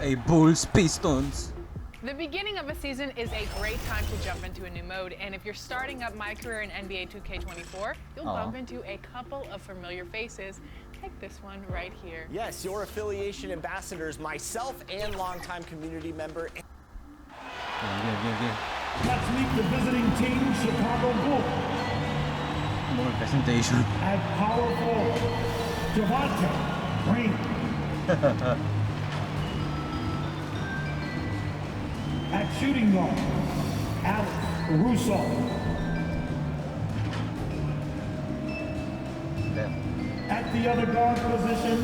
A Bulls Pistons. The beginning of a season is a great time to jump into a new mode, and if you're starting up my career in NBA 2K24, you'll bump into a couple of familiar faces, like this one right here. Yes, your affiliation ambassadors, myself and longtime community member. Let's meet the visiting team, Chicago Bulls. More presentation. At power forward, Javante Green. At shooting guard, Alex Russo. At the other guard position,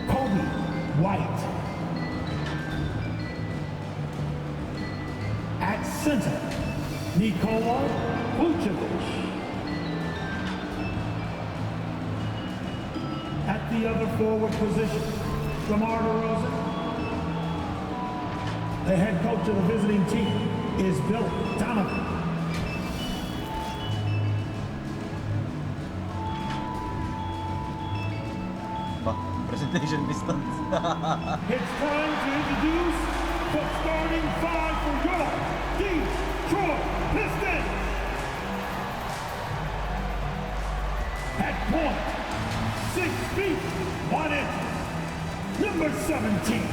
Kobe White. At center, Nikola Vucevic. At the other forward position, DeMar DeRozan. The head coach of the visiting team is Bill Donovan. Presentation Pistons. It's time to introduce the starting five for your Detroit Pistons. At point, 6 feet, 1 inch. Number 17,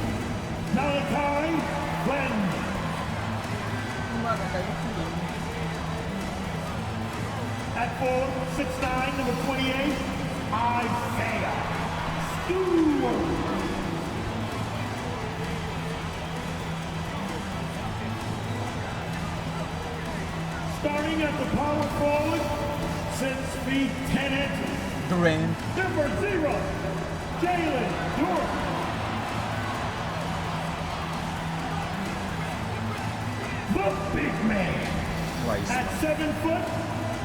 Malachi Flynn. At 4, 6'9", number 28, Isaiah Stewart. Starting at the power forward, 6 feet 10 inches. Durant. Number 0, Jalen Durant. The big man. At 7 foot,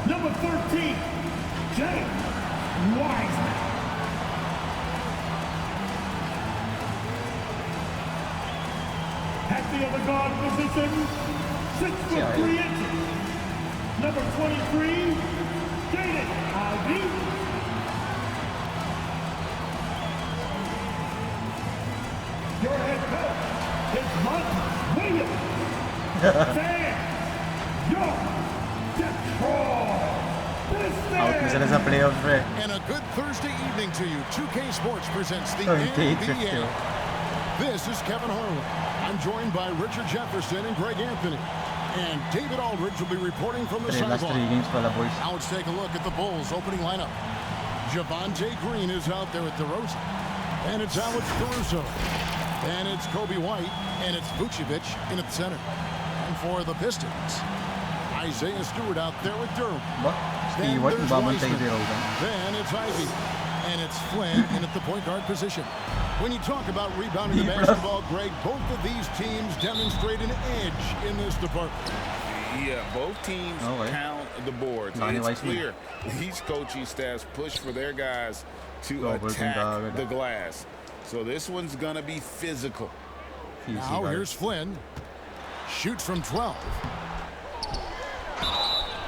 number 13, James Wiseman. At the other guard position, 6 foot 3 inches, number 23, Jaden Ivey. Your head coach is Monty Williams. Fans, your Detroit Pistons. Out na sila sa playoff, pre. And a good Thursday evening to you. 2K Sports presents the 38-50. NBA. This is Kevin Harlan. I'm joined by Richard Jefferson and Greg Anthony. And David Aldridge will be reporting from the Last 3 sideline. games pala, boys. Now let's take a look at the Bulls opening lineup. Javante Green is out there at DeRozan. And it's Alex Caruso. And it's Kobe White. And it's Vucevic in at the center. And for the Pistons, Isaiah Stewart out there with Durham. Then there's Wiseman. Then it's Ivy. And it's Flynn in at the point guard position. When you talk about rebounding the basketball, Greg, both of these teams demonstrate an edge in this department. Yeah, both teams pound the boards. It's clear these coaching staffs push for their guys to attack the glass. So this one's going to be physical. Now here's Flynn. Shoots from 12.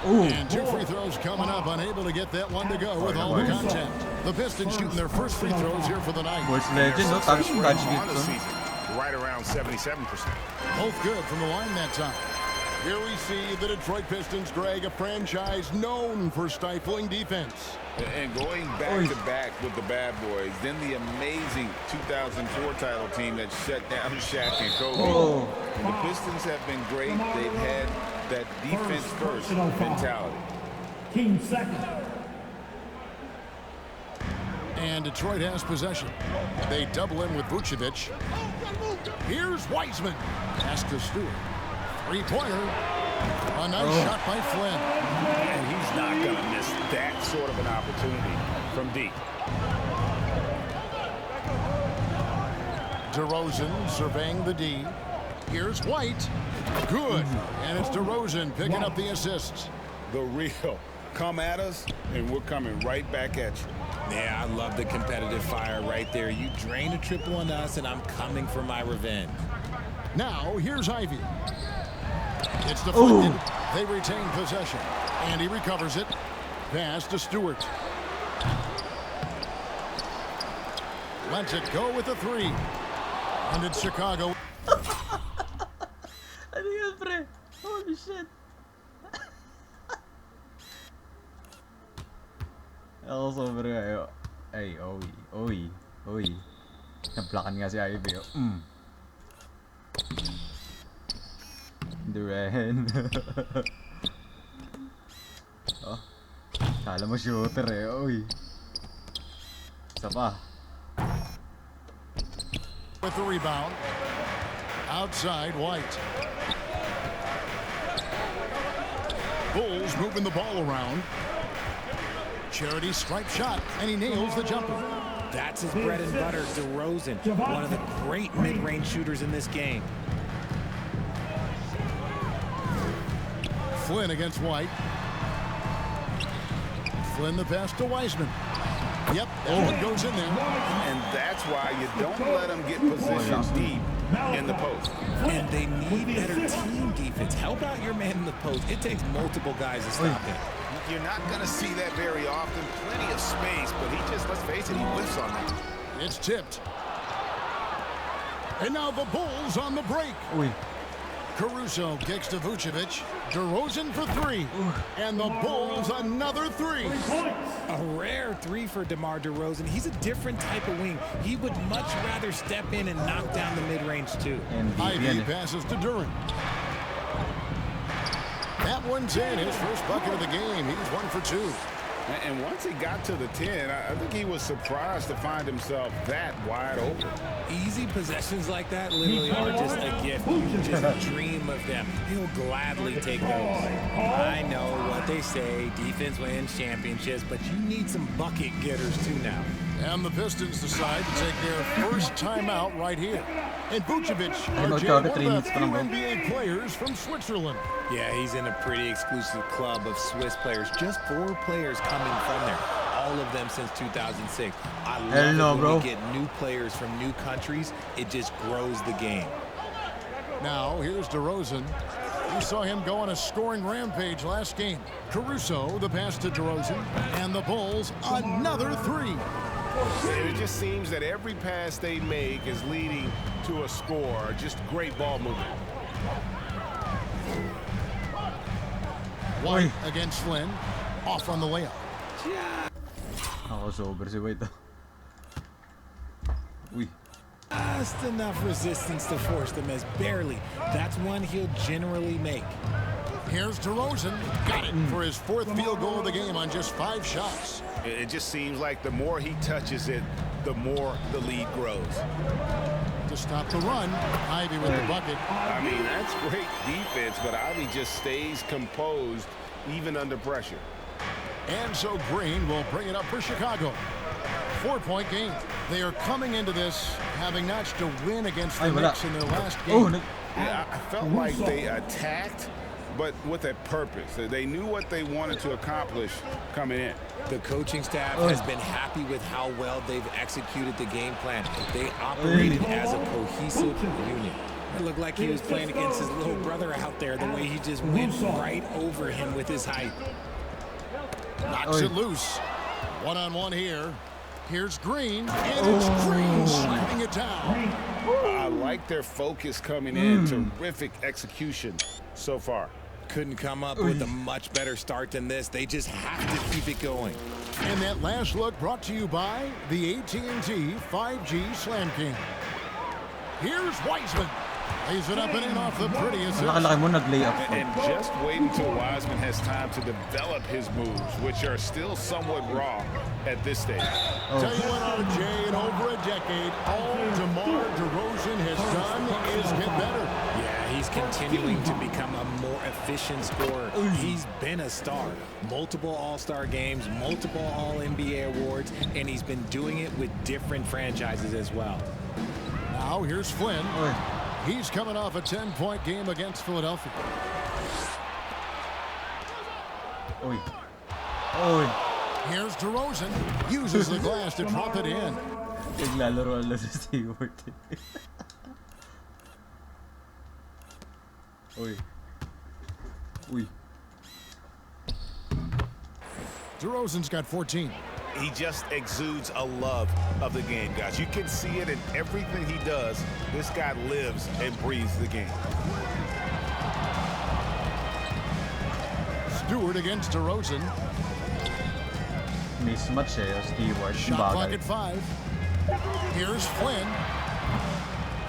And 2 free throws coming up, unable to get that one to go with all the contact. The Pistons shooting their first free throws here for the night. Boys legend, no? Touch Right around 77%. Both good from the line that time. Here we see the Detroit Pistons, Greg, a franchise known for stifling defense. And going back-to-back with the bad boys, then the amazing 2004 title team that shut down Shaq and Kobe. The Pistons have been great. They've had that defense-first mentality. Team second. And Detroit has possession. They double in with Vucevic. Here's Wiseman. Pass to Stewart. Three-pointer. A nice shot by Flynn. And he's not going to miss that sort of an opportunity from deep. DeRozan surveying the D. Here's White. Good. And it's DeRozan picking up the assists. The real. Come at us, and we're coming right back at you. Yeah, I love the competitive fire right there. You drain a triple on us, and I'm coming for my revenge. Now, here's Ivy. It's deflected. They retain possession. And he recovers it. Pass to Stewart. Lets it go with the three. And it's Chicago. Ano yan, pre? Holy shit. Ako sobrang ayo. Ay, oy. Naplakan nga si Ivy. Duren. Oh. Kala mo shooter eh. Oy. Isa pa. With the rebound. Outside, White. Bulls moving the ball around. Charity stripe shot, and he nails the jumper. That's his bread and butter, DeRozan, one of the great mid-range shooters in this game. Flynn against White. Flynn the pass to Wiseman. Yep, that one goes in there. And that's why you don't let them get positioned deep in the post. And they need better team defense. Help out your man in the post. It takes multiple guys to stop him. You're not going to see that very often. Plenty of space, but he just, let's face it, he whiffs on that. It's tipped. And now the Bulls on the break. Uy. Caruso kicks to Vucevic. DeRozan for three. And the Bulls another three. A rare three for DeMar DeRozan. He's a different type of wing. He would much rather step in and knock down the mid-range too. Ivy passes to Duren. That one's in, his first bucket of the game. He's 1 for 2. And once he got to the 10, I think he was surprised to find himself that wide open. Easy possessions like that literally are just a gift. You just dream of them. He'll gladly take those. I know what they say, defense wins championships, but you need some bucket getters too now. And the Pistons decide to take their first timeout right here. And Vucevic, Ay, RJ, one of magkaka-3 minutes the pa few lang, bro. NBA players from Switzerland. Yeah, he's in a pretty exclusive club of Swiss players. Just 4 players coming from there. All of them since 2006. I love it when bro. we get new players from new countries. It just grows the game. Now, here's DeRozan. We saw him go on a scoring rampage last game. Caruso, the pass to DeRozan. And the Bulls, another three. It just seems that every pass they make is leading to a score. Just great ball movement. White against Flynn. Off on the layup. Ako sober si White. Uy. Just enough resistance to force them as barely. That's one he'll generally make. Here's DeRozan. Got it for his 4th field goal of the game on just 5 shots. It just seems like the more he touches it, the more the lead grows. To stop the run, Ivy with the bucket. I mean, that's great defense, but Ivy just stays composed even under pressure. And so Green will bring it up for Chicago. 4-point game. They are coming into this having notched a win against the Knicks in their last game. Yeah, I felt like they attacked, but with a purpose. They knew what they wanted to accomplish coming in. The coaching staff has been happy with how well they've executed the game plan. They operated as a cohesive unit. It looked like he was playing against his little brother out there, the way he just went right over him with his height. Knocks it loose. One-on-one here. Here's Green, and it's Green slamming it down. I like their focus coming in. Terrific execution so far. Couldn't come up with a much better start than this. They just have to keep it going. And that last look brought to you by the AT&T 5G Slam King. Here's Wiseman. Lays it up and in off the prettiest. Laki-laki mo nag-layup. And just wait until Wiseman has time to develop his moves, which are still somewhat raw at this stage. Tell you what, RJ, in over a decade, all DeMar DeRozan has done is get better. Yeah, he's continuing to become a more efficient scorer. He's been a star. Multiple All-Star games, multiple All-NBA awards, and he's been doing it with different franchises as well. Now here's Flynn. He's coming off a 10-point game against Philadelphia. Uy. Here's DeRozan. Uses the glass to drop it in. Naglalaro lang sa Stewart. DeRozan's got 14. He just exudes a love of the game, guys. You can see it in everything he does. This guy lives and breathes the game. Stewart against DeRozan. Mismatch eh, Stewart. Shot clock at 5. Here's Flynn.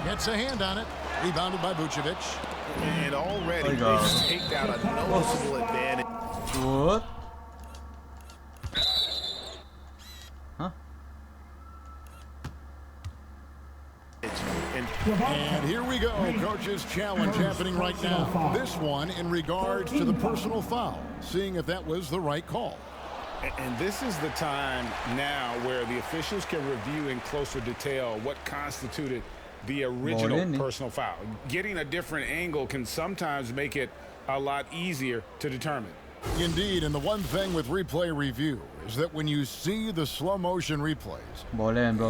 Gets a hand on it. Rebounded by Vucevic. And already Oh, they've taken out a noticeable advantage. What? Huh? And here we go. Coach's challenge happening right now. This one in regards to the personal foul. Seeing if that was the right call. And this is the time now where the officials can review in closer detail what constituted the original personal foul. Getting a different angle can sometimes make it a lot easier to determine. Indeed, and the one thing with replay review is that when you see the slow motion replays,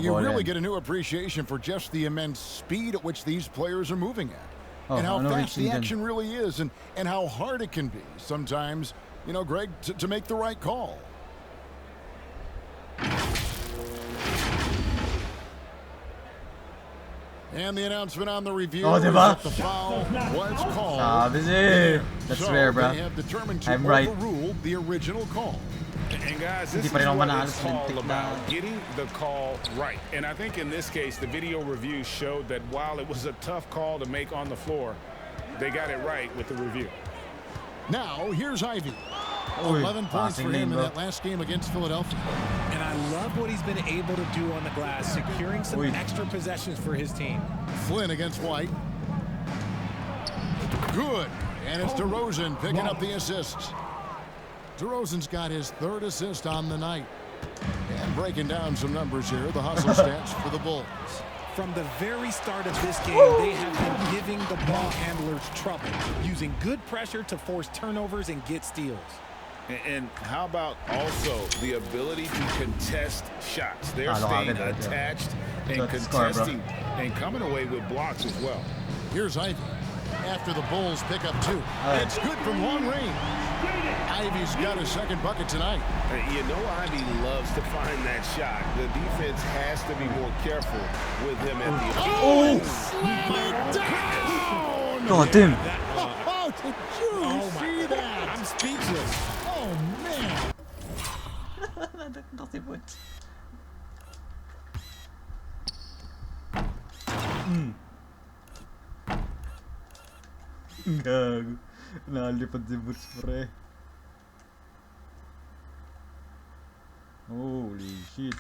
you really get a new appreciation for just the immense speed at which these players are moving at. And how fast the action really is, and how hard it can be sometimes, you know, Greg, to make the right call. And the announcement on the review is that the foul was called. That's rare, bro. They have determined to I'm right. overrule the original call. And guys, this is what it's all about, getting the call right. And I think in this case, the video review showed that while it was a tough call to make on the floor, they got it right with the review. Now, here's Ivy. 11 points for him in that last game against Philadelphia. And I love what he's been able to do on the glass, securing some extra possessions for his team. Flynn against White. Good. And it's DeRozan picking up the assists. DeRozan's got his 3rd assist on the night. And breaking down some numbers here, the hustle stats for the Bulls. From the very start of this game, they have been giving the ball handlers trouble, using good pressure to force turnovers and get steals. And how about also the ability to contest shots? They're staying attached and contesting and coming away with blocks as well. Here's Ivy. After the Bulls pick up 2. It's good from long range. Ivy's got a 2nd bucket tonight. You know Ivy loves to find that shot. The defense has to be more careful with him at the Slam it down! God damn. Oh, did you see that? I'm speechless. Oh, man. Nothing but. Gago. Nalipad si Boots, pre. Holy shit.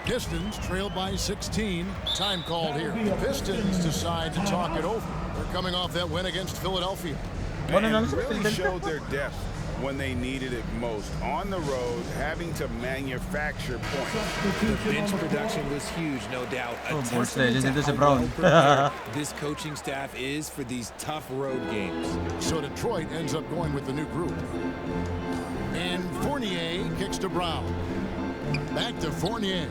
Pistons trail by 16. Time called here. The Pistons decide to talk it over. They're coming off that win against Philadelphia. And really showed their depth when they needed it most. On the road, having to manufacture points. The bench production was huge, no doubt. This coaching staff is for these tough road games. So Detroit ends up going with the new group. And Fournier kicks to Brown. Back to Fournier.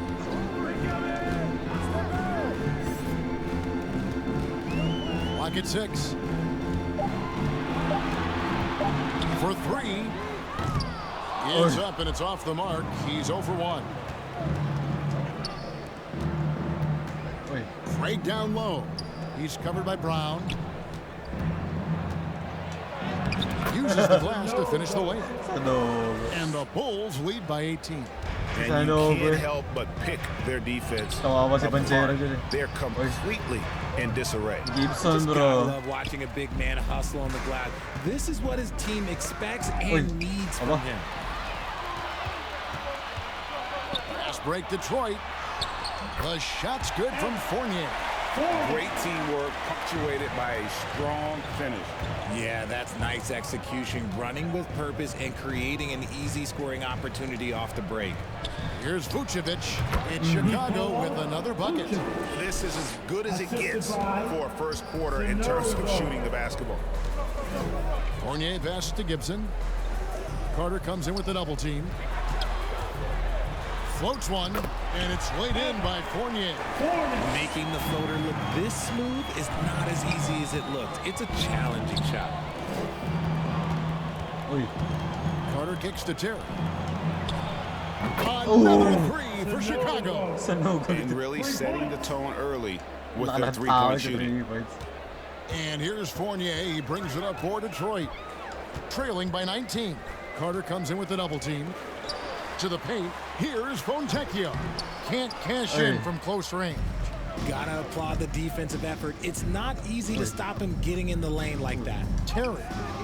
Clock at 6. For 3. Is up and it's off the mark. He's 0 for 1. Craig down low. He's covered by Brown. Uses the glass to finish the layup. And the Bulls lead by 18. And you can't help but pick their defense apart. They're completely in disarray. Gibson, bro. I love watching a big man hustle on the glass. This is what his team expects and needs from him. Fast break Detroit. The shot's good from Fournier. Great teamwork punctuated by a strong finish. Yeah, that's nice execution, running with purpose and creating an easy scoring opportunity off the break. Here's Vucevic in Chicago with another bucket. This is as good as it gets for a first quarter in terms of shooting the basketball. Fournier passes to Gibson. Carter comes in with the double team. Floats one, and it's laid in by Fournier. Making the floater look this smooth is not as easy as it looked. It's a challenging shot. Carter kicks to Terry. Another three for Chicago. And really setting the tone early with their three-point shooting. And here's Fournier. He brings it up for Detroit. Trailing by 19. Carter comes in with the double team. To the paint. Here's Fontecchio. Can't cash in from close range. Gotta applaud the defensive effort. It's not easy to stop him getting in the lane like that. Terry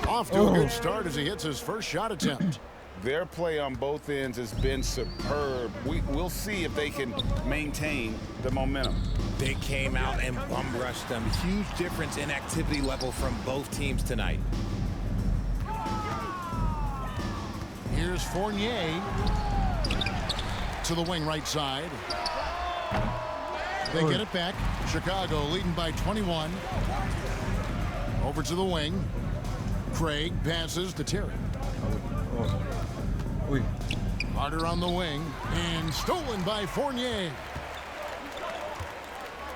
off to a good start as he hits his first shot attempt. Their play on both ends has been superb. We'll see if they can maintain the momentum. They came out and bum rushed them. Huge difference in activity level from both teams tonight. Here's Fournier to the wing right side. They get it back. Chicago leading by 21. Over to the wing. Craig passes to Terry. Carter on the wing and stolen by Fournier.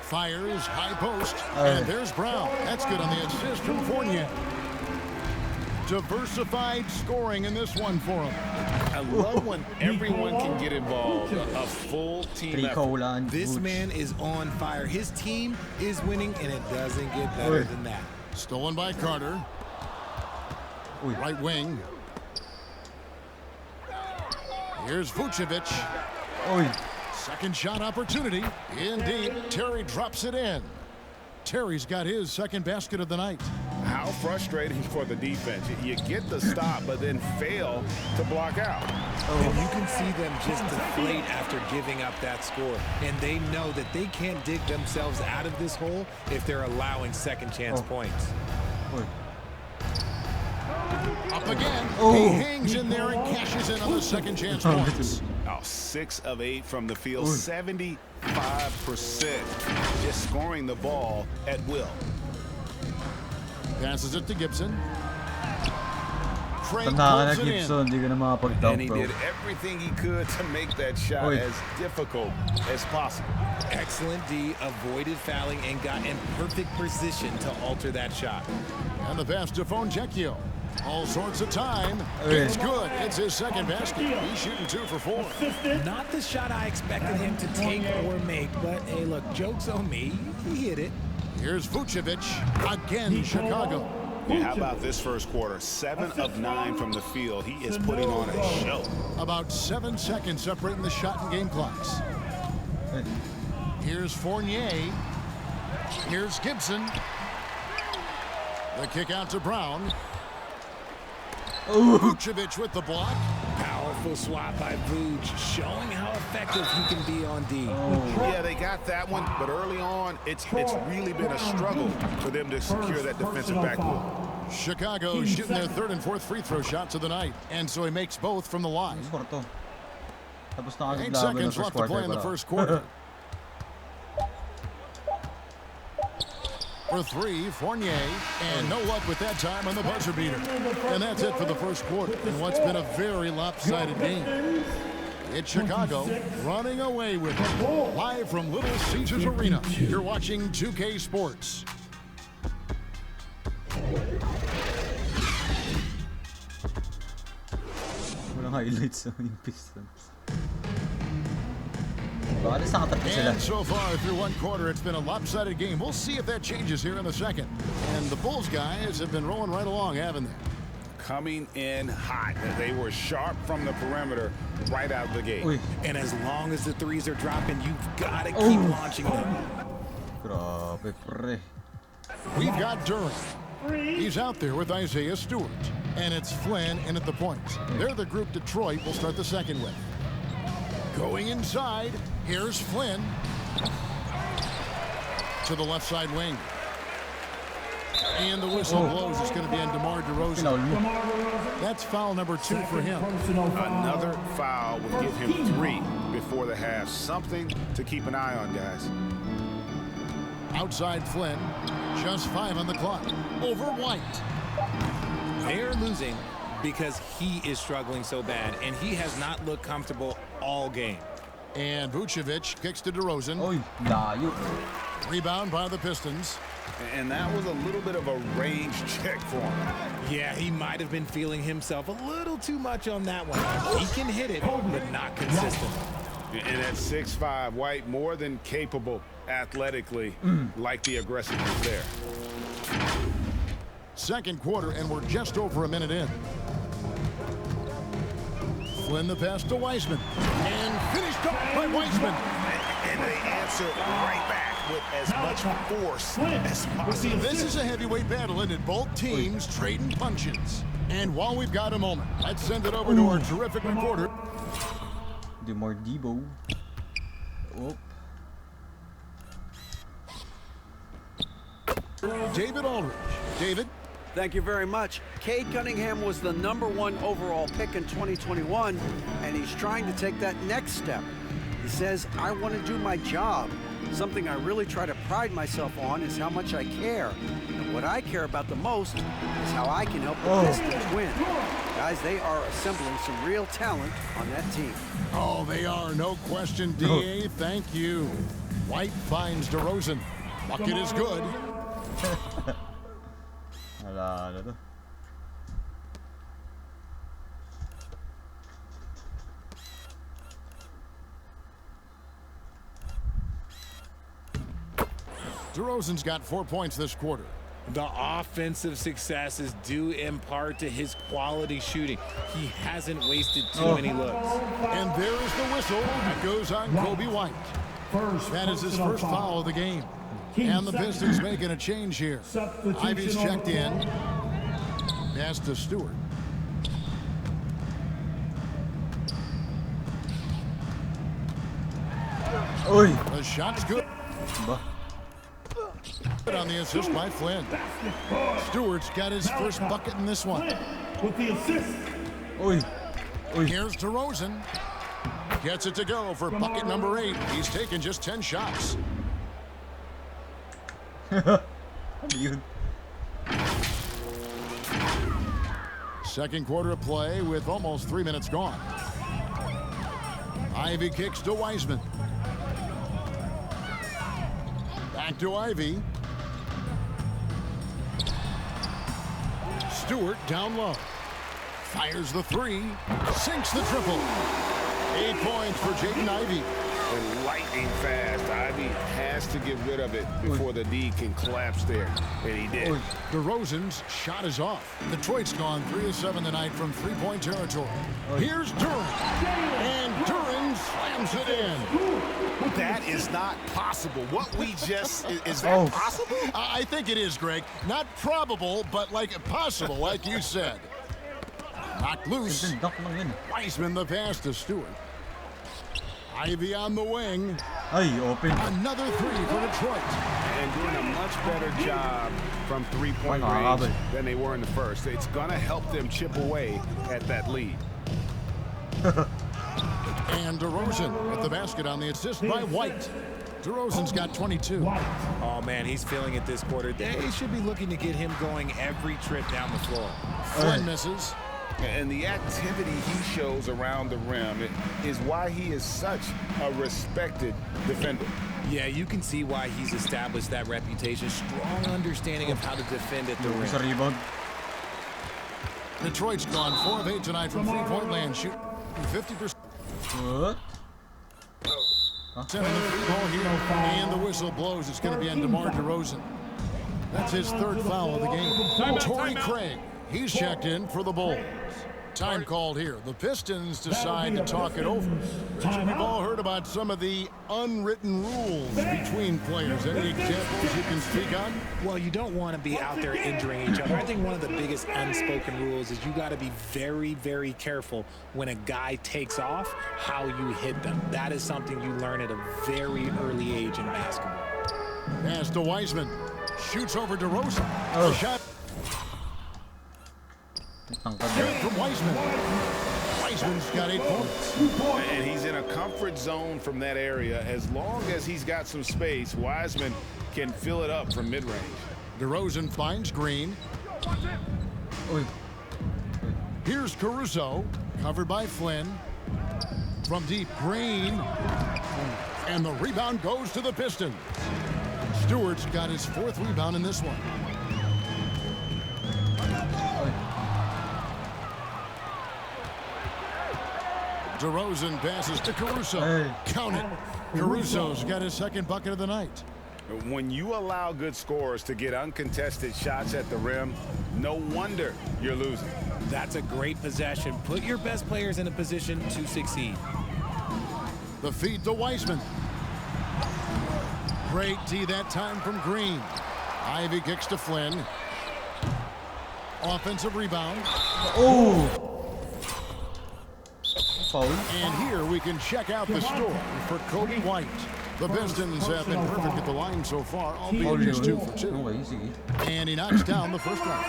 Fires high post and there's Brown. That's good on the assist from Fournier. Diversified scoring in this one for him. I love when everyone can get involved. A full team effort. This man is on fire. His team is winning, and it doesn't get better than that. Stolen by Carter. Right wing. Here's Vucevic. Second shot opportunity. Indeed, Terry drops it in. Terry's got his second basket of the night. How frustrating for the defense. You get the stop, but then fail to block out. And you can see them just deflate after giving up that score. And they know that they can't dig themselves out of this hole if they're allowing second chance points. Up again. He hangs in there and cashes in on the second chance points. 6 of 8 from the field, 75%. Just scoring the ball at will. Passes it to Gibson. Craig Tanda ka na, pulls it in. Gibson. Hindi ka na makapag-dunk, And he bro. did everything he could to make that shot as difficult as possible. Excellent D, avoided fouling and got in perfect position to alter that shot. And the pass to Fontecchio. All sorts of time. It's good. It's his second basket. He's shooting 2 for 4. Not the shot I expected him to take or make, but hey, look, joke's on me. He hit it. Here's Vucevic. Again, Chicago. Yeah, how about this first quarter? 7 of 9 from the field. He is putting on a show. About 7 seconds separating the shot and game clocks. Here's Fournier. Here's Gibson. The kick out to Brown. Vucevic with the block. Powerful swat by Vooch, showing how effective he can be on D. Yeah, they got that one, but early on, it's really been a struggle for them to secure that defensive backboard. Chicago shooting their third and fourth free throw shots of the night, and so he makes both from the line. 8 seconds left to play in the first quarter. For 3, Fournier, and no luck with that time on the buzzer beater. And that's it for the first quarter in what's been a very lopsided game. It's Chicago running away with it. Live from Little Caesars Arena, you're watching 2K Sports. Walang highlights yung Pistons. And so far through one quarter, it's been a lopsided game. We'll see if that changes here in the second. And the Bulls guys have been rolling right along, haven't they? Coming in hot. They were sharp from the perimeter right out of the gate. And as long as the threes are dropping, you've got to keep launching them. Grabe, pre. We've got Durant. He's out there with Isaiah Stewart. And it's Flynn in at the points. They're the group Detroit will start the second with. Going inside, here's Flynn. To the left side wing. And the whistle blows. It's going to be on DeMar DeRozan. That's foul number 2 for him. Another foul will give him 3 before the half. Something to keep an eye on, guys. Outside Flynn. Just 5 on the clock. Over White. They're losing because he is struggling so bad, and he has not looked comfortable all game. And Vucevic kicks to DeRozan. Rebound by the Pistons. And that was a little bit of a range check for him. Yeah, he might have been feeling himself a little too much on that one. He can hit it, but not consistent. And at 6'5", White more than capable athletically, like the aggressiveness there. Second quarter, and we're just over a minute in. Flynn the pass to Wiseman. And finished up by Wiseman. And they answer right back with as much force as possible. This is a heavyweight battle, and it both teams trading punches. And while we've got a moment, let's send it over to our terrific reporter. Do more Debo. Oh. David Aldridge. David? Thank you very much. Cade Cunningham was the #1 overall pick in 2021, and he's trying to take that next step. He says, I want to do my job. Something I really try to pride myself on is how much I care. And what I care about the most is how I can help the Pistons win. Guys, they are assembling some real talent on that team. Oh, they are, no question, D.A. Thank you. White finds DeRozan. Bucket is good. Wala na to. DeRozan's got 4 points this quarter. The offensive success is due in part to his quality shooting. He hasn't wasted too many looks. And there is the whistle that goes on Kobe White. That is his first foul of the game. And the Pistons making a change here. Ivy's checked in. Pass to Stewart. Oy! The shot's good. On the assist by Flynn. Stewart's got his first bucket in this one. With the assist. Oy! Oy! Here's DeRozan. Gets it to go for bucket number 8. He's taken just 10 shots. Yun. Second quarter of play with almost 3 minutes gone. Ivy kicks to Wiseman. Back to Ivy. Stewart down low. Fires the 3. Sinks the triple. 8 points for Jaden Ivey. And lightning fast. Ivy has to get rid of it before the D can collapse there. And he did. DeRozan's shot is off. Detroit's gone 3 of 7 tonight from 3-point territory. Here's Duran. And Duran slams it in. That is not possible. What we just, is that possible? I think it is, Greg. Not probable, but like possible, like you said. Knocked loose. Wiseman the pass to Stewart. Ivy on the wing. Ay, open. Another 3 for Detroit. And doing a much better job from 3-point range than they were in the first. It's going to help them chip away at that lead. And DeRozan at the basket on the assist by White. DeRozan's got 22. Oh, man, he's feeling it this quarter. They should be looking to get him going every trip down the floor. Flynn misses. And the activity he shows around the rim is why he is such a respected defender. Yeah, you can see why he's established that reputation. Strong understanding of how to defend at the rim. Sa rebound. Detroit's gone 4 of 8 tonight from 3-point land. Shooting 50%. What? Sending the free ball here. And the whistle blows. It's going to be on DeMar DeRozan. That's his 3rd foul of the game. Torrey Craig. He's checked in for the Bulls. Time called here. The Pistons decide to talk it over. Richard, we've all heard about some of the unwritten rules between players. Any examples you can speak on? Well, you don't want to be out there injuring each other. I think one of the biggest unspoken rules is you got to be very, very careful when a guy takes off, how you hit them. That is something you learn at a very early age in basketball. Pass to Wiseman. Shoots over DeRozan. Shot. From Wiseman. Wiseman's got 8 points. And he's in a comfort zone from that area. As long as he's got some space, Wiseman can fill it up from mid-range. DeRozan finds Green. Oy. Here's Caruso, covered by Flynn. From deep, Green. And the rebound goes to the Pistons. Stewart's got his 4th rebound in this one. DeRozan passes to Caruso. Count it. Caruso's got his 2nd bucket of the night. When you allow good scorers to get uncontested shots at the rim, no wonder you're losing. That's a great possession. Put your best players in a position to succeed. The feed to Wiseman. Great D that time from Green. Ivy kicks to Flynn. Offensive rebound. Oh! Foul. And here we can check out the story for Kobe White. The Pistons have been perfect at the line so far, albeit just 2 for 2. Okay, sige. And he knocks down the first one.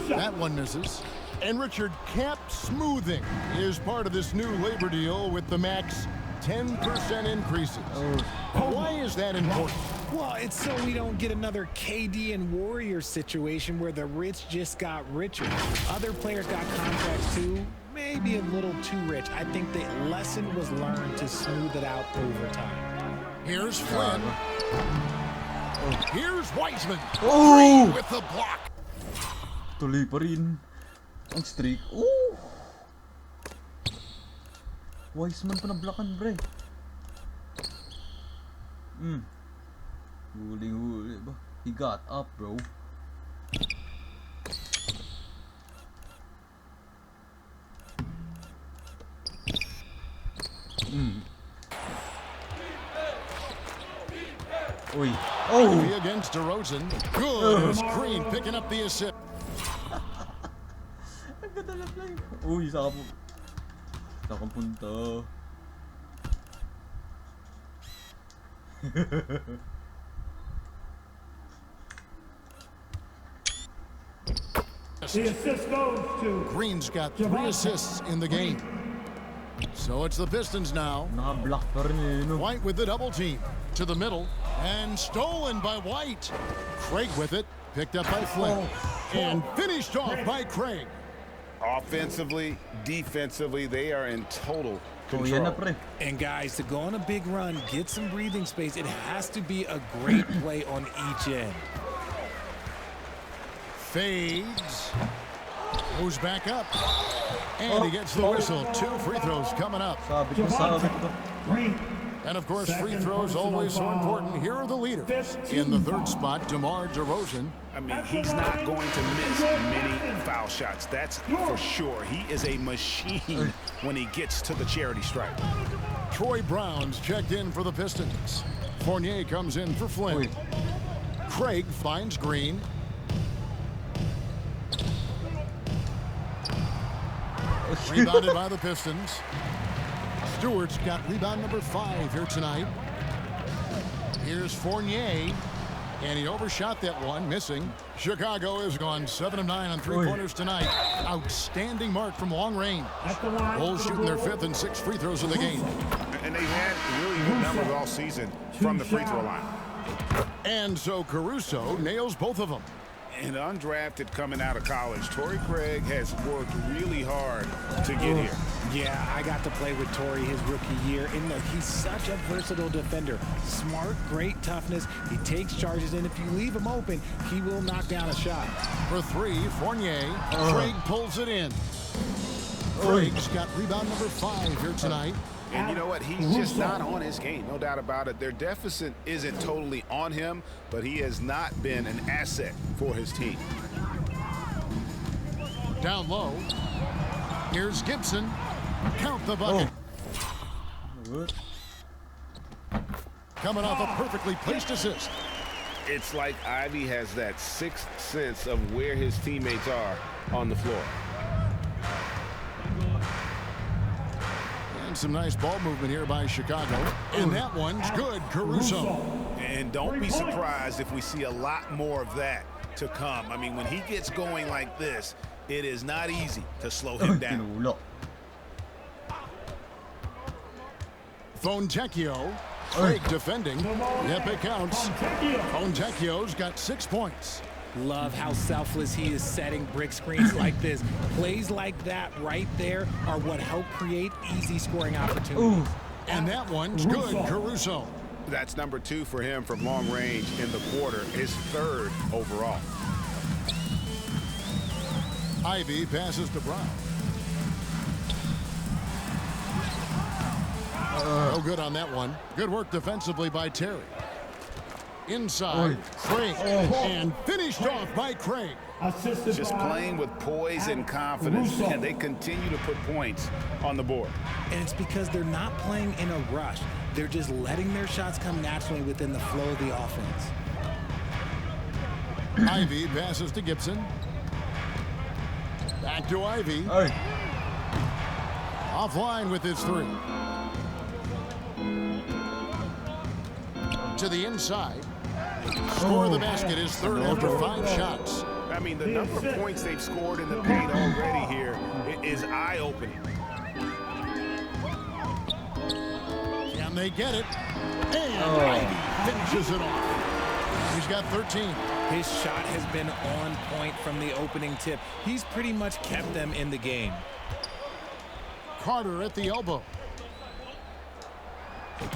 That one misses. And Richard, cap smoothing is part of this new labor deal with the max 10% increases. Why is that important? Well, it's so we don't get another KD and Warrior situation where the rich just got richer. Other players got contracts too, maybe a little too rich. I think the lesson was learned to smooth it out over time. Here's Flynn. Here's Wiseman. Oh! With the block. Tuloy pa rin ang streak. Wiseman pa na-blockan, bre. Huli ba? He got up, bro. Oi. Ivy against DeRozan. Good as Green picking up the assist. Ang ganda na play. Uy, saan kang punta? The assist goes to Green's got 3 assists in the game. So it's the Pistons now. Naka-block pa rin eh, no? White with the double team. To the middle. And stolen by White. Craig with it. Picked up by Flynn. And finished off by Craig. Offensively, defensively, they are in total control. Yan na, pre. And guys, to go on a big run, get some breathing space, it has to be a great play on each end. Fades. Goes back up. And he gets the whistle. 2 free throws coming up. Sabi ko. And of course, free throws always so important. Here are the leaders. In the 3rd spot, DeMar DeRozan. I mean, he's not going to miss many foul shots. That's for sure. He is a machine when he gets to the charity stripe. Troy Brown's checked in for the Pistons. Fournier comes in for Flynn. Craig finds Green. Rebounded by the Pistons. Stewart's got rebound number 5 here tonight. Here's Fournier. And he overshot that one, missing. Chicago has gone 7 of 9 on 3-pointers tonight. Outstanding mark from long range. Bulls shooting their 5th and 6th free throws of the game. And they've had really good numbers all season from the free throw line. And so Caruso nails both of them. And undrafted coming out of college, Torrey Craig has worked really hard to get here. Yeah, I got to play with Torrey his rookie year, and look, he's such a versatile defender. Smart, great toughness. He takes charges, and if you leave him open, he will knock down a shot. For 3, Fournier. Craig pulls it in. Craig's got rebound number 5 here tonight. And you know what? He's just not on his game, no doubt about it. Their deficit isn't totally on him, but he has not been an asset for his team. Down low. Here's Gibson. Count the bucket. Coming off a perfectly placed assist. It's like Ivy has that 6th sense of where his teammates are on the floor. And some nice ball movement here by Chicago. And that one's good, Caruso. And don't be surprised if we see a lot more of that to come. I mean, when he gets going like this, it is not easy to slow him down. Fontecchio. Craig defending. Yep, it counts. Fontecchio's got 6 points. Love how selfless he is setting brick screens like this. Plays like that right there are what help create easy scoring opportunities. And that one's good, Caruso. That's number 2 for him from long range in the quarter, his 3rd overall. Ivy passes to Brown. No good on that one. Good work defensively by Terry. Inside, Craig, and finished off by Craig. Just playing with poise and confidence, and they continue to put points on the board. And it's because they're not playing in a rush. They're just letting their shots come naturally within the flow of the offense. Ivy passes to Gibson. Back to Ivy. Offline with his 3. To the inside. Score the basket is 3rd after 5 shots. I mean, the number of points they've scored in the paint already here is eye-opening. Can they get it? And Ivy finishes it off. He's got 13. His shot has been on point from the opening tip. He's pretty much kept them in the game. Carter at the elbow.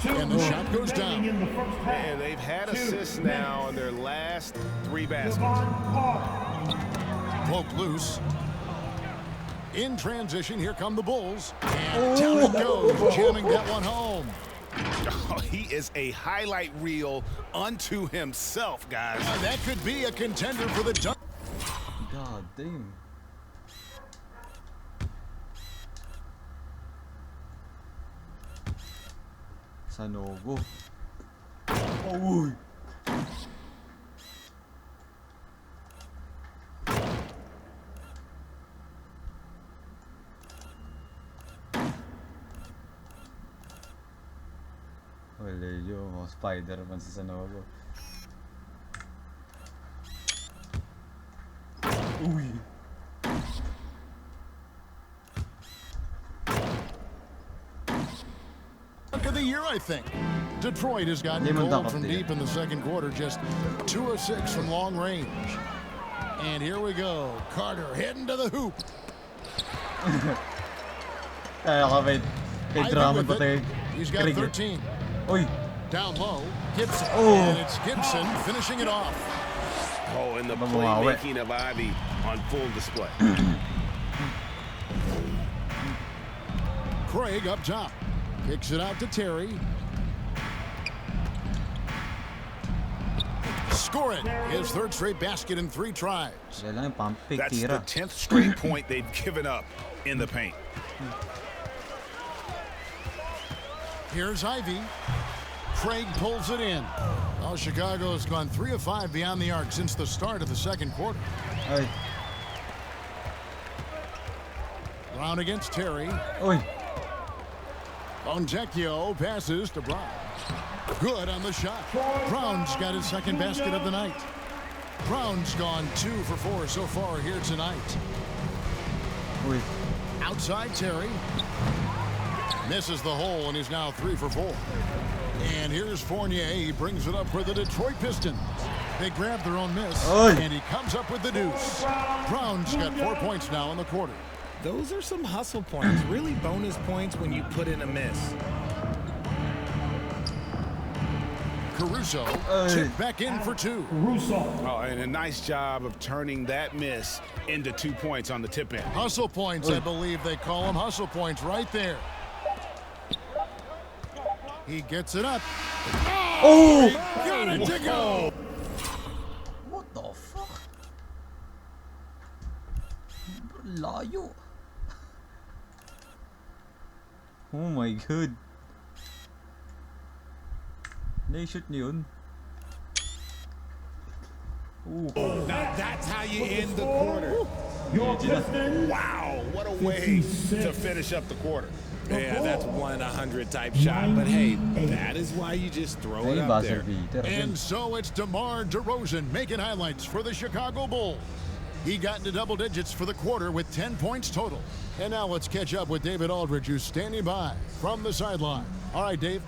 And the shot goes down. And they've had assists now in their last 3 baskets. Poke loose. In transition, here come the Bulls. And down it goes, jamming that one home. Oh, he is a highlight reel unto himself, guys. That could be a contender for the dunk. God damn. Sanogo. Oh. Wala yun, mga Spider-Man sa Sanogo. Uy. Of the year, I think. Detroit has gotten cold from deep in the second quarter, just 2 of 6 from long range. And here we go. Carter heading to the hoop. He's got 13. Oy. Down low, Gibson. And it's Gibson finishing it off. Oh, and the playmaking of Ivy on full display. Craig up top. Kicks it out to Terry. Score it. His 3rd straight basket in 3 tries. That's the 10th straight point they've given up in the paint. Here's Ivy. Craig pulls it in. Well, Chicago has gone 3 of 5 beyond the arc since the start of the second quarter. Oy. Brown against Terry. Oy. Fontecchio passes to Brown. Good on the shot. Brown's got his 2nd basket of the night. Brown's gone 2 for 4 so far here tonight. Oy. Outside Terry. Misses the hole, and he's now 3 for 4. And here's Fournier. He brings it up for the Detroit Pistons. They grab their own miss, and he comes up with the deuce. Brown's got 4 points now in the quarter. Those are some hustle points, really bonus points when you put in a miss. Caruso tipped back in for 2. Oh, and a nice job of turning that miss into 2 points on the tip in. Hustle points, I believe they call them hustle points right there. He gets it up. Oh! He got it to go. What the fuck? Layo. Oh my god. Na-shoot niyo yun. Now that's how you end the quarter. Wow, what a way to finish up the quarter. Yeah, that's 1 in 100 type shot, but hey, that is why you just throw it up there. And so it's DeMar DeRozan making highlights for the Chicago Bulls. He got into double digits for the quarter with 10 points total. And now let's catch up with David Aldridge, who's standing by from the sideline. All right, Dave.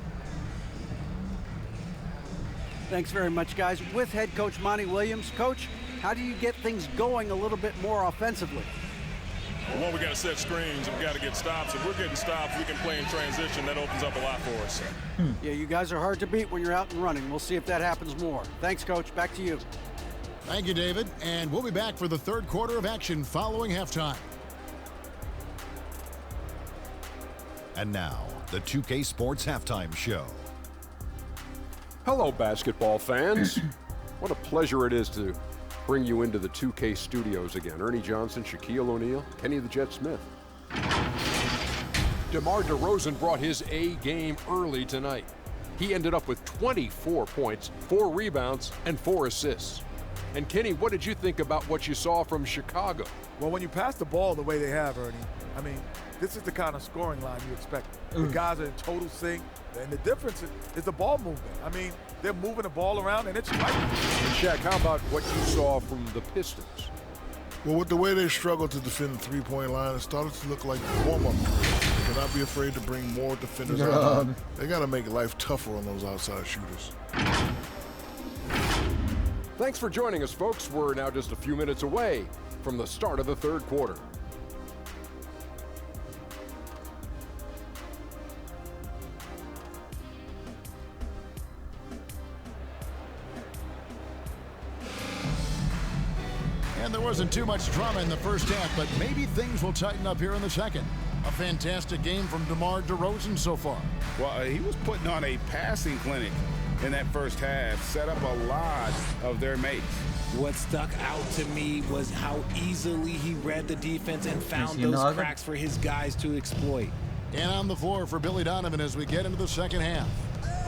Thanks very much, guys. With head coach Monty Williams. Coach, how do you get things going a little bit more offensively? One, we got to set screens, and we got to get stops. If we're getting stops, we can play in transition. That opens up a lot for us. Yeah, you guys are hard to beat when you're out and running. We'll see if that happens more. Thanks, Coach. Back to you. Thank you, David. And we'll be back for the third quarter of action following halftime. And now, the 2K Sports Halftime Show. Hello, basketball fans. What a pleasure it is to bring you into the 2K studios again. Ernie Johnson, Shaquille O'Neal, Kenny the Jet Smith. DeMar DeRozan brought his A game early tonight. He ended up with 24 points, 4 rebounds, and 4 assists. And Kenny, what did you think about what you saw from Chicago? Well, when you pass the ball the way they have, Ernie, I mean, this is the kind of scoring line you expect. The guys are in total sync, and the difference is the ball movement. I mean, they're moving the ball around, and it's right. And Shaq, how about what you saw from the Pistons? Well, with the way they struggled to defend the three-point line, it started to look like a warm-up period. They cannot be afraid to bring more defenders out. They got to make life tougher on those outside shooters. Thanks for joining us, folks. We're now just a few minutes away from the start of the third quarter. And there wasn't too much drama in the first half, but maybe things will tighten up here in the second. A fantastic game from DeMar DeRozan so far. Well, he was putting on a passing clinic in that first half, set up a lot of their mates. What stuck out to me was how easily he read the defense and found those cracks for his guys to exploit. And on the floor for Billy Donovan as we get into the second half.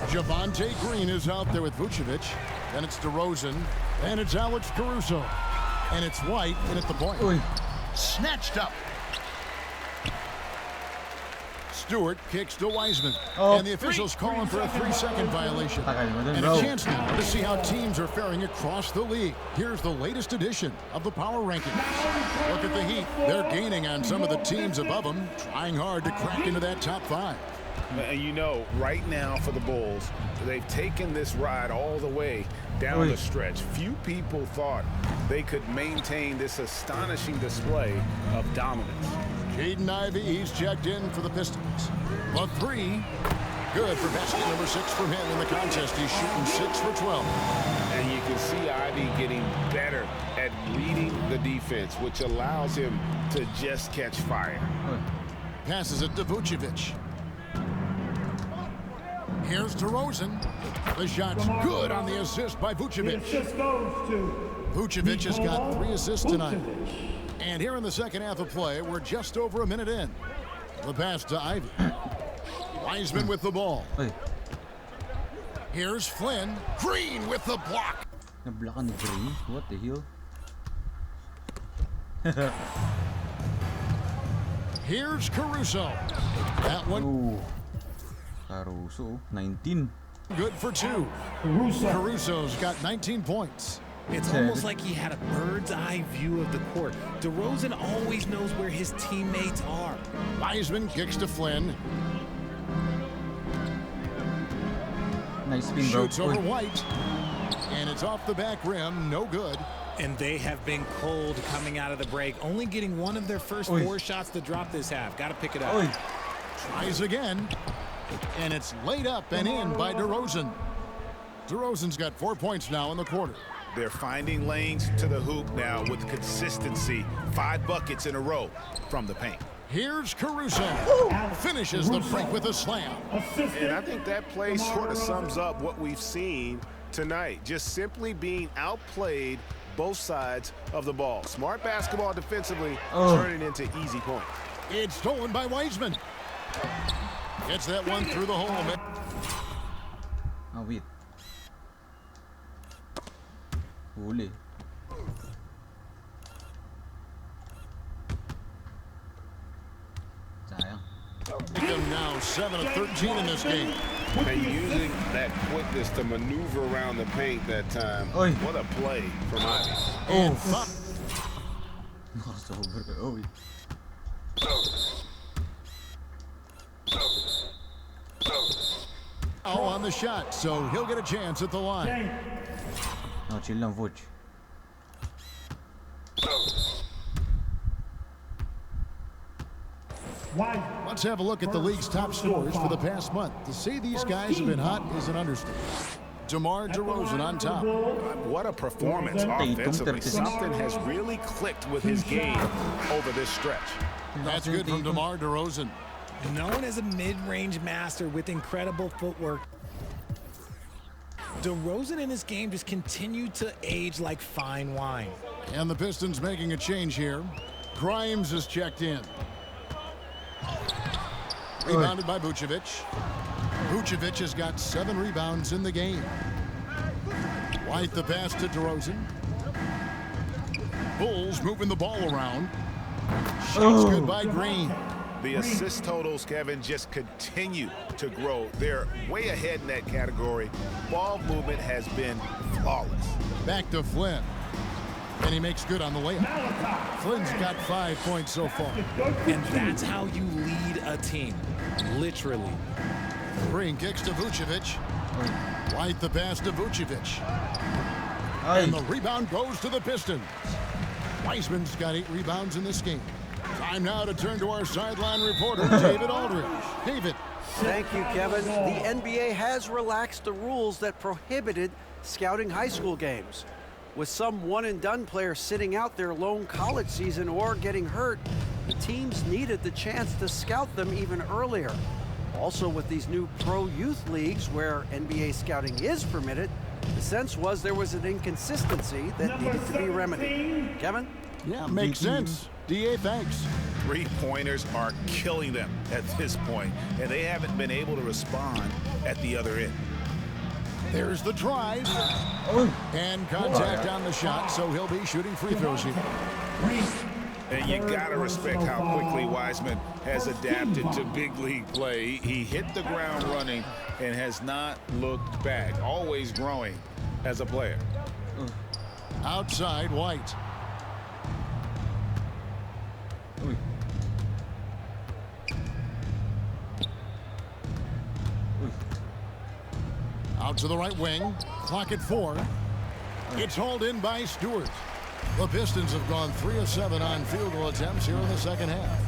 Javonte Green is out there with Vucevic. Then it's DeRozan. And it's Alex Caruso. And it's White in at the point. Snatched up. Stewart kicks to Wiseman. And the officials calling for a 3-second violation. And a chance now to see how teams are faring across the league. Here's the latest edition of the Power Rankings. Look at the Heat. They're gaining on some of the teams above them, trying hard to crack into that top 5. And you know, right now for the Bulls, they've taken this ride all the way down the stretch. Few people thought they could maintain this astonishing display of dominance. Jaden Ivey, he's checked in for the Pistons. A 3, good for basket number 6 from him in the contest. He's shooting 6 for 12. And you can see Ivey getting better at reading the defense, which allows him to just catch fire. Passes it to Vucevic. Here's DeRozan. The shot's good on the assist by Vucevic. Vucevic has got 3 assists tonight. And here in the second half of play, we're just over a minute in. The pass to Ivey. Wiseman with the ball. Here's Flynn. Green with the block. Nablock ni Green? What the hell? Here's Caruso. That one. Caruso, 19. Good for 2. Caruso's got 19 points. It's almost like he had a bird's eye view of the court. DeRozan always knows where his teammates are. Wiseman kicks to Flynn. Nice spin, bro. Shoots over White. And it's off the back rim. No good. And they have been cold coming out of the break. Only getting one of their first 4 shots to drop this half. Got to pick it up. Tries again. And it's laid up and in by DeRozan. DeRozan's got 4 points now in the quarter. They're finding lanes to the hoop now with consistency. 5 buckets in a row from the paint. Here's Caruso. Finishes the break with a slam. And I think that play sort of sums up what we've seen tonight. Just simply being outplayed both sides of the ball. Smart basketball defensively, turning into easy points. It's stolen by Wiseman. Gets that one through the hole. Oh, wait. Huli. Sayang. Them now 7 of 13 in this game. And using that quickness to maneuver around the paint that time. What a play from Ivey. On the shot, so he'll get a chance at the line. No, chill lang, Vuc. Let's have a look at the league's top scorers for the past month. To say these guys have been hot is an understatement. DeMar DeRozan on top. What a performance offensively. Something has really clicked with his game over this stretch. That's good from DeMar DeRozan. Known as a mid-range master with incredible footwork, DeRozan in his game just continued to age like fine wine. And the Pistons making a change here. Grimes is checked in. Rebounded by Vucevic. Vucevic has got 7 rebounds in the game. White the pass to DeRozan. Bulls moving the ball around. Shots good by Green. The assist totals, Kevin, just continue to grow. They're way ahead in that category. Ball movement has been flawless. Back to Flynn. And he makes good on the layup. Flynn's got 5 points so far. And that's how you lead a team. Literally. Green kicks to Vucevic. White the pass to Vucevic. And the rebound goes to the Pistons. Wiseman's got 8 rebounds in this game. Time now to turn to our sideline reporter, David Aldridge. David. Thank you, Kevin. The NBA has relaxed the rules that prohibited scouting high school games. With some one-and-done players sitting out their lone college season or getting hurt, the teams needed the chance to scout them even earlier. Also, with these new pro youth leagues where NBA scouting is permitted, the sense was there was an inconsistency that needed to be remedied. Kevin? Yeah, makes sense. DA, thanks. 3-pointers are killing them at this point, and they haven't been able to respond at the other end. There's the drive. And contact on the shot, so he'll be shooting free throws here. And you got to respect how quickly Wiseman has adapted to big league play. He hit the ground running and has not looked back, always growing as a player. Outside, White. Out to the right wing. Clock at 4. It's hauled in by Stewart. The Pistons have gone 3 of 7 on field goal attempts here in the second half.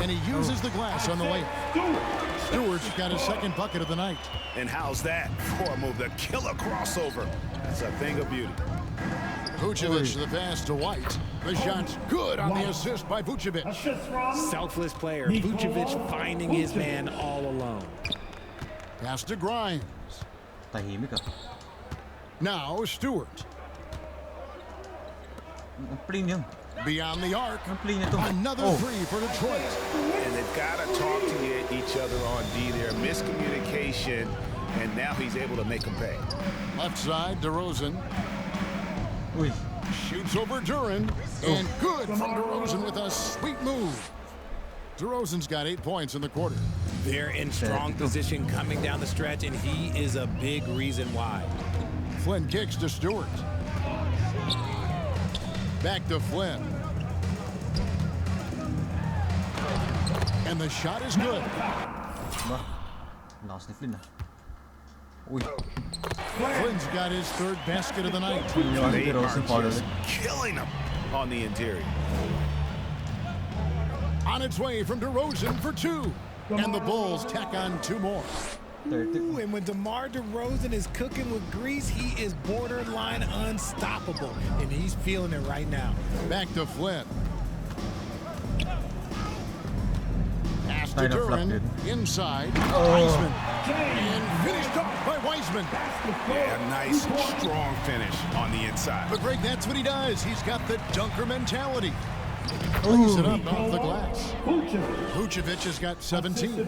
And he uses the glass on the layup. Stewart's got his second bucket of the night. And how's that for a move? The killer crossover. That's a thing of beauty. Vucevic the pass to White. The shot's good on the assist by Vucevic. Selfless player. Vucevic finding his man all alone. Pass to Grimes. Now Stewart. Beyond the arc. Another 3 for Detroit. And they've got to talk to each other on D there. Miscommunication. And now he's able to make them pay. Left side, DeRozan. Shoots over Duran. And good from DeRozan with a sweet move. DeRozan's got 8 points in the quarter. They're in strong position coming down the stretch, and he is a big reason why. Flynn kicks to Stewart. Back to Flynn. And the shot is good. Flynn's got his 3rd basket of the night. They are just killing him on the interior. On its way from DeRozan for 2. And the Bulls tack on 2 more. Ooh, and when DeMar DeRozan is cooking with grease, he is borderline unstoppable. And he's feeling it right now. Back to Flynn. Pass to Duran. Inside. Wiseman. And finished off by Wiseman. Yeah, nice, strong finish on the inside. But Greg, that's what he does. He's got the dunker mentality. Lays it up off the glass. Vucevic has got 17.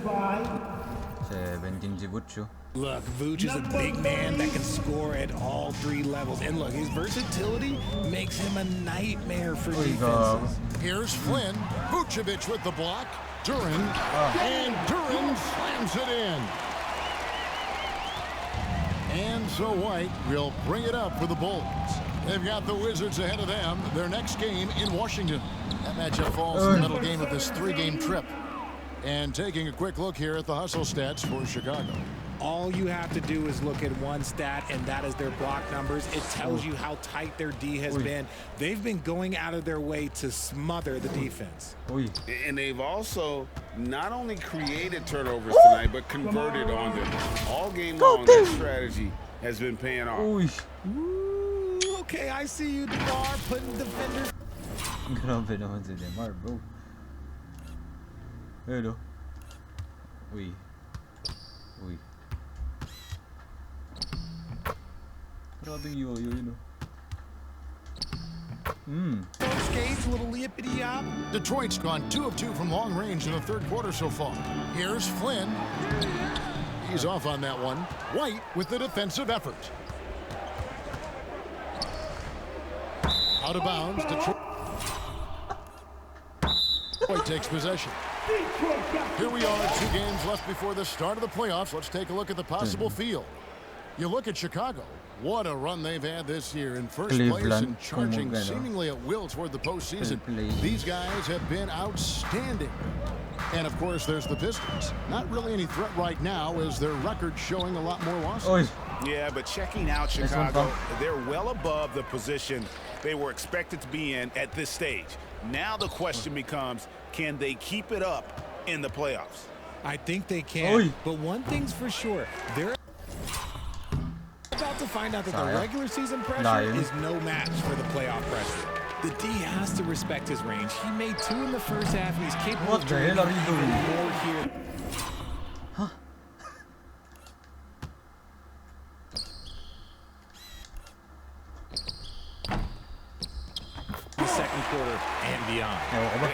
Look, Vuce is a big man that can score at all 3 levels. And look, his versatility makes him a nightmare for defenses. Here's Flynn. Vucevic with the block. Duran. And Duran slams it in. And so White will bring it up for the Bulls. They've got the Wizards ahead of them. Their next game in Washington. That matchup falls in the middle game of this 3-game trip. And taking a quick look here at the hustle stats for Chicago. All you have to do is look at one stat, and that is their block numbers. It tells you how tight their D has been. They've been going out of their way to smother the defense. And they've also not only created turnovers tonight, but converted on them. All game long, that strategy has been paying off. Ooh, okay, I see you, DeMar, putting defenders. Grabe naman si DeMar, bro. Hello. Uy. Grabing yo-yo, you know. Skates, little lippity-yop. Detroit's gone 2 of 2 from long range in the third quarter so far. Here's Flynn. He's off on that one. White with the defensive effort. Out of bounds. Detroit takes possession. Here we are, 2 games left before the start of the playoffs. Let's take a look at the possible field. You look at Chicago. What a run they've had this year in first place and charging seemingly at will toward the postseason. These guys have been outstanding. And of course, there's the Pistons. Not really any threat right now, as their record showing a lot more losses. Yeah, but checking out Chicago, they're well above the position they were expected to be in at this stage. Now the question becomes, can they keep it up in the playoffs? I think they can, but one thing's for sure, they're about to find out that the regular season pressure is no match for the playoff pressure. The D has to respect his range. He made 2 in the first half, and he's capable of doing more here. The second quarter and beyond.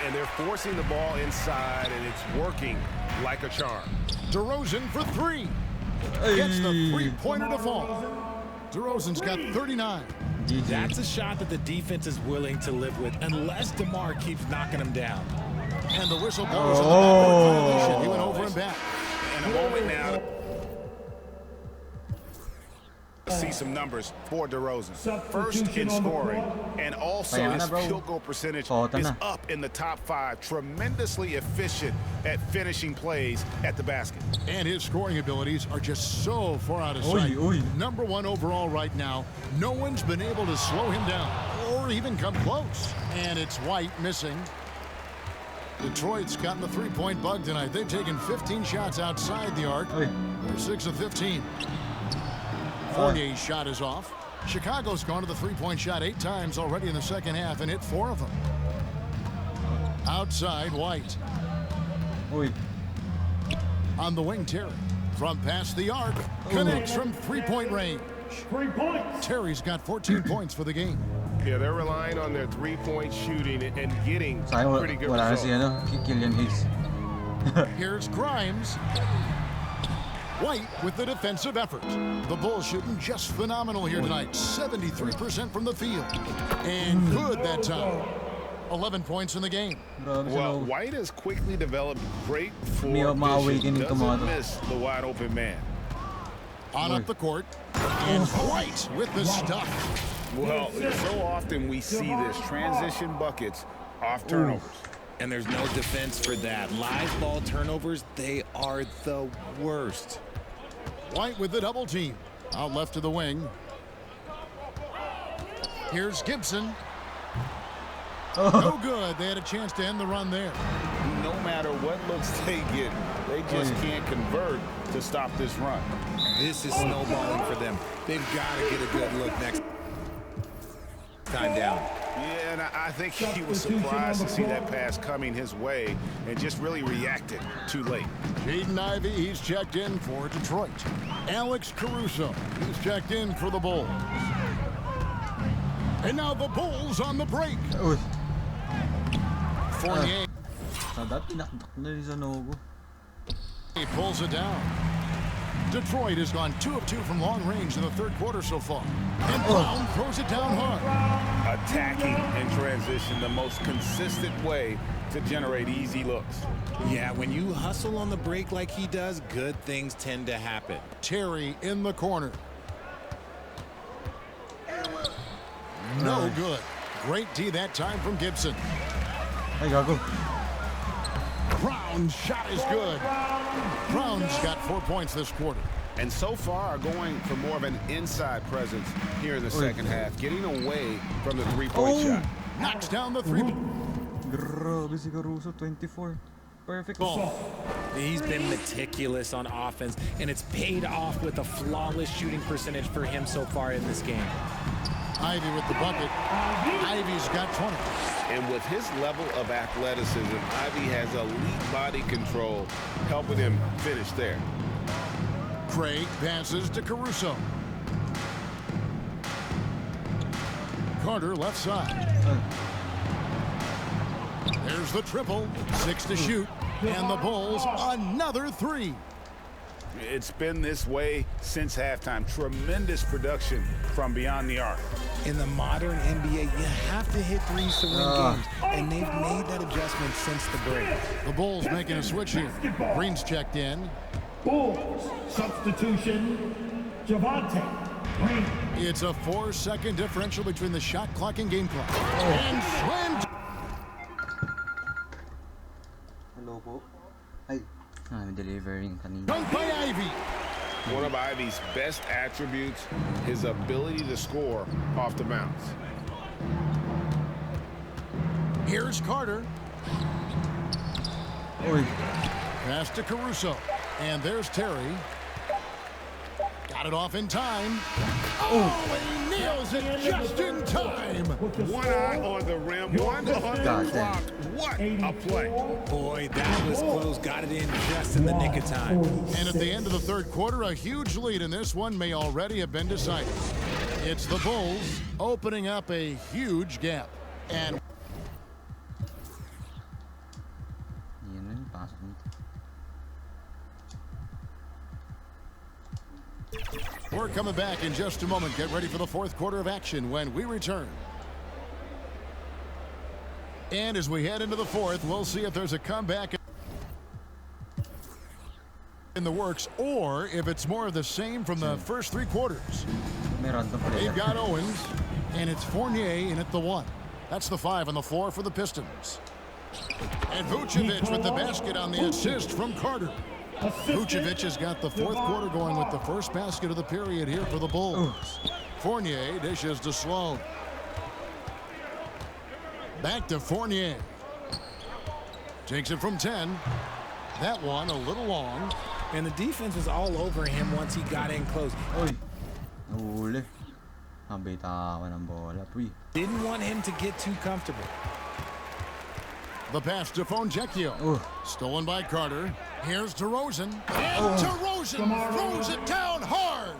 And they're forcing the ball inside, and it's working like a charm. DeRozan for 3. Gets the three-pointer to fall. DeRozan's got 39. That's a shot that the defense is willing to live with, unless DeMar keeps knocking him down. And the whistle blows on the backcourt violation. He went over and back. In a moment now, see some numbers for DeRozan. First in scoring, and also his field goal percentage is up in the top 5. Tremendously efficient at finishing plays at the basket. And his scoring abilities are just so far out of sight. Number 1 overall right now. No one's been able to slow him down or even come close. And it's White missing. Detroit's gotten the three-point bug tonight. They've taken 15 shots outside the arc. They're 6 of 15. Fournier's shot is off. Chicago's gone to the three-point shot 8 times already in the second half and hit 4 of them. Outside, White. On the wing, Terry. From past the arc, connects from three-point range. 3 points. Terry's got 14 points for the game. Yeah, they're relying on their three-point shooting and getting pretty good results. Here's Grimes. White with the defensive effort. The Bulls shooting just phenomenal here tonight. 73% from the field. And good that time. 11 points in the game. Well, White has quickly developed great floor vision. Doesn't miss the wide open man. On up the court. And White with the stuff. Well, so often we see this. Transition buckets off turnovers. And there's no defense for that. Live ball turnovers, they are the worst. White with the double team. Out left to the wing. Here's Gibson. No good. They had a chance to end the run there. No matter what looks they get, they just can't convert to stop this run. This is snowballing for them. They've got to get a good look next time down. Yeah, and I think he was surprised to see that pass coming his way and just really reacted too late. Jaden Ivey, he's checked in for Detroit. Alex Caruso, he's checked in for the Bulls. And now the Bulls on the break. Fournier. He pulls it down. Detroit has gone 2 of 2 from long range in the third quarter so far. And Brown throws it down hard. Attacking in transition, the most consistent way to generate easy looks. Yeah, when you hustle on the break like he does, good things tend to happen. Terry in the corner. No good. Great D that time from Gibson. Brown's shot is good. Brown's got 4 points this quarter. And so far, going for more of an inside presence here in the second half, getting away from the three-point shot. Knocks down the three. Grabe si Caruso, 24. Perfect. He's been meticulous on offense, and it's paid off with a flawless shooting percentage for him so far in this game. Ivy with the bucket. Ivy's got 20. And with his level of athleticism, Ivy has elite body control, helping him finish there. Craig passes to Caruso. Carter left side. There's the triple. 6 to shoot. And the Bulls another 3. It's been this way since halftime. Tremendous production from beyond the arc. In the modern NBA, you have to hit threes to win games, and they've made that adjustment since the break. The Bulls making a switch here. Green's checked in. Bulls substitution, Javante Green. It's a 4-second differential between the shot clock and game clock. And slammed. Hello po. Ay, I'm delivering kanina. Dunked by Ivy. One of Ivy's best attributes, his ability to score off the bounce. Here's Carter. Oy. Pass to Caruso. And there's Terry. Got it off in time. Oh, and he nails it just in time. One eye on the rim, one on the clock. What a play. Boy, that was close. Got it in just in the nick of time. And at the end of the third quarter, a huge lead in this one may already have been decided. It's the Bulls opening up a huge gap. And we're coming back in just a moment. Get ready for the fourth quarter of action when we return. And as we head into the fourth, we'll see if there's a comeback in the works or if it's more of the same from the first 3 quarters. They've got Owens, and it's Fournier in at the 1. That's the 5 on the floor for the Pistons. And Vucevic with the basket on the assist from Carter. Vucevic has got the fourth quarter going with the first basket of the period here for the Bulls. Fournier dishes to Sloan. Back to Fournier. Takes it from 10. That one a little long. And the defense was all over him once he got in close. Oy. Nahuli. Nabitawan ng bola, pre. Didn't want him to get too comfortable. The pass to Fontecchio. Stolen by Carter. Here's DeRozan. And DeRozan throws it down hard.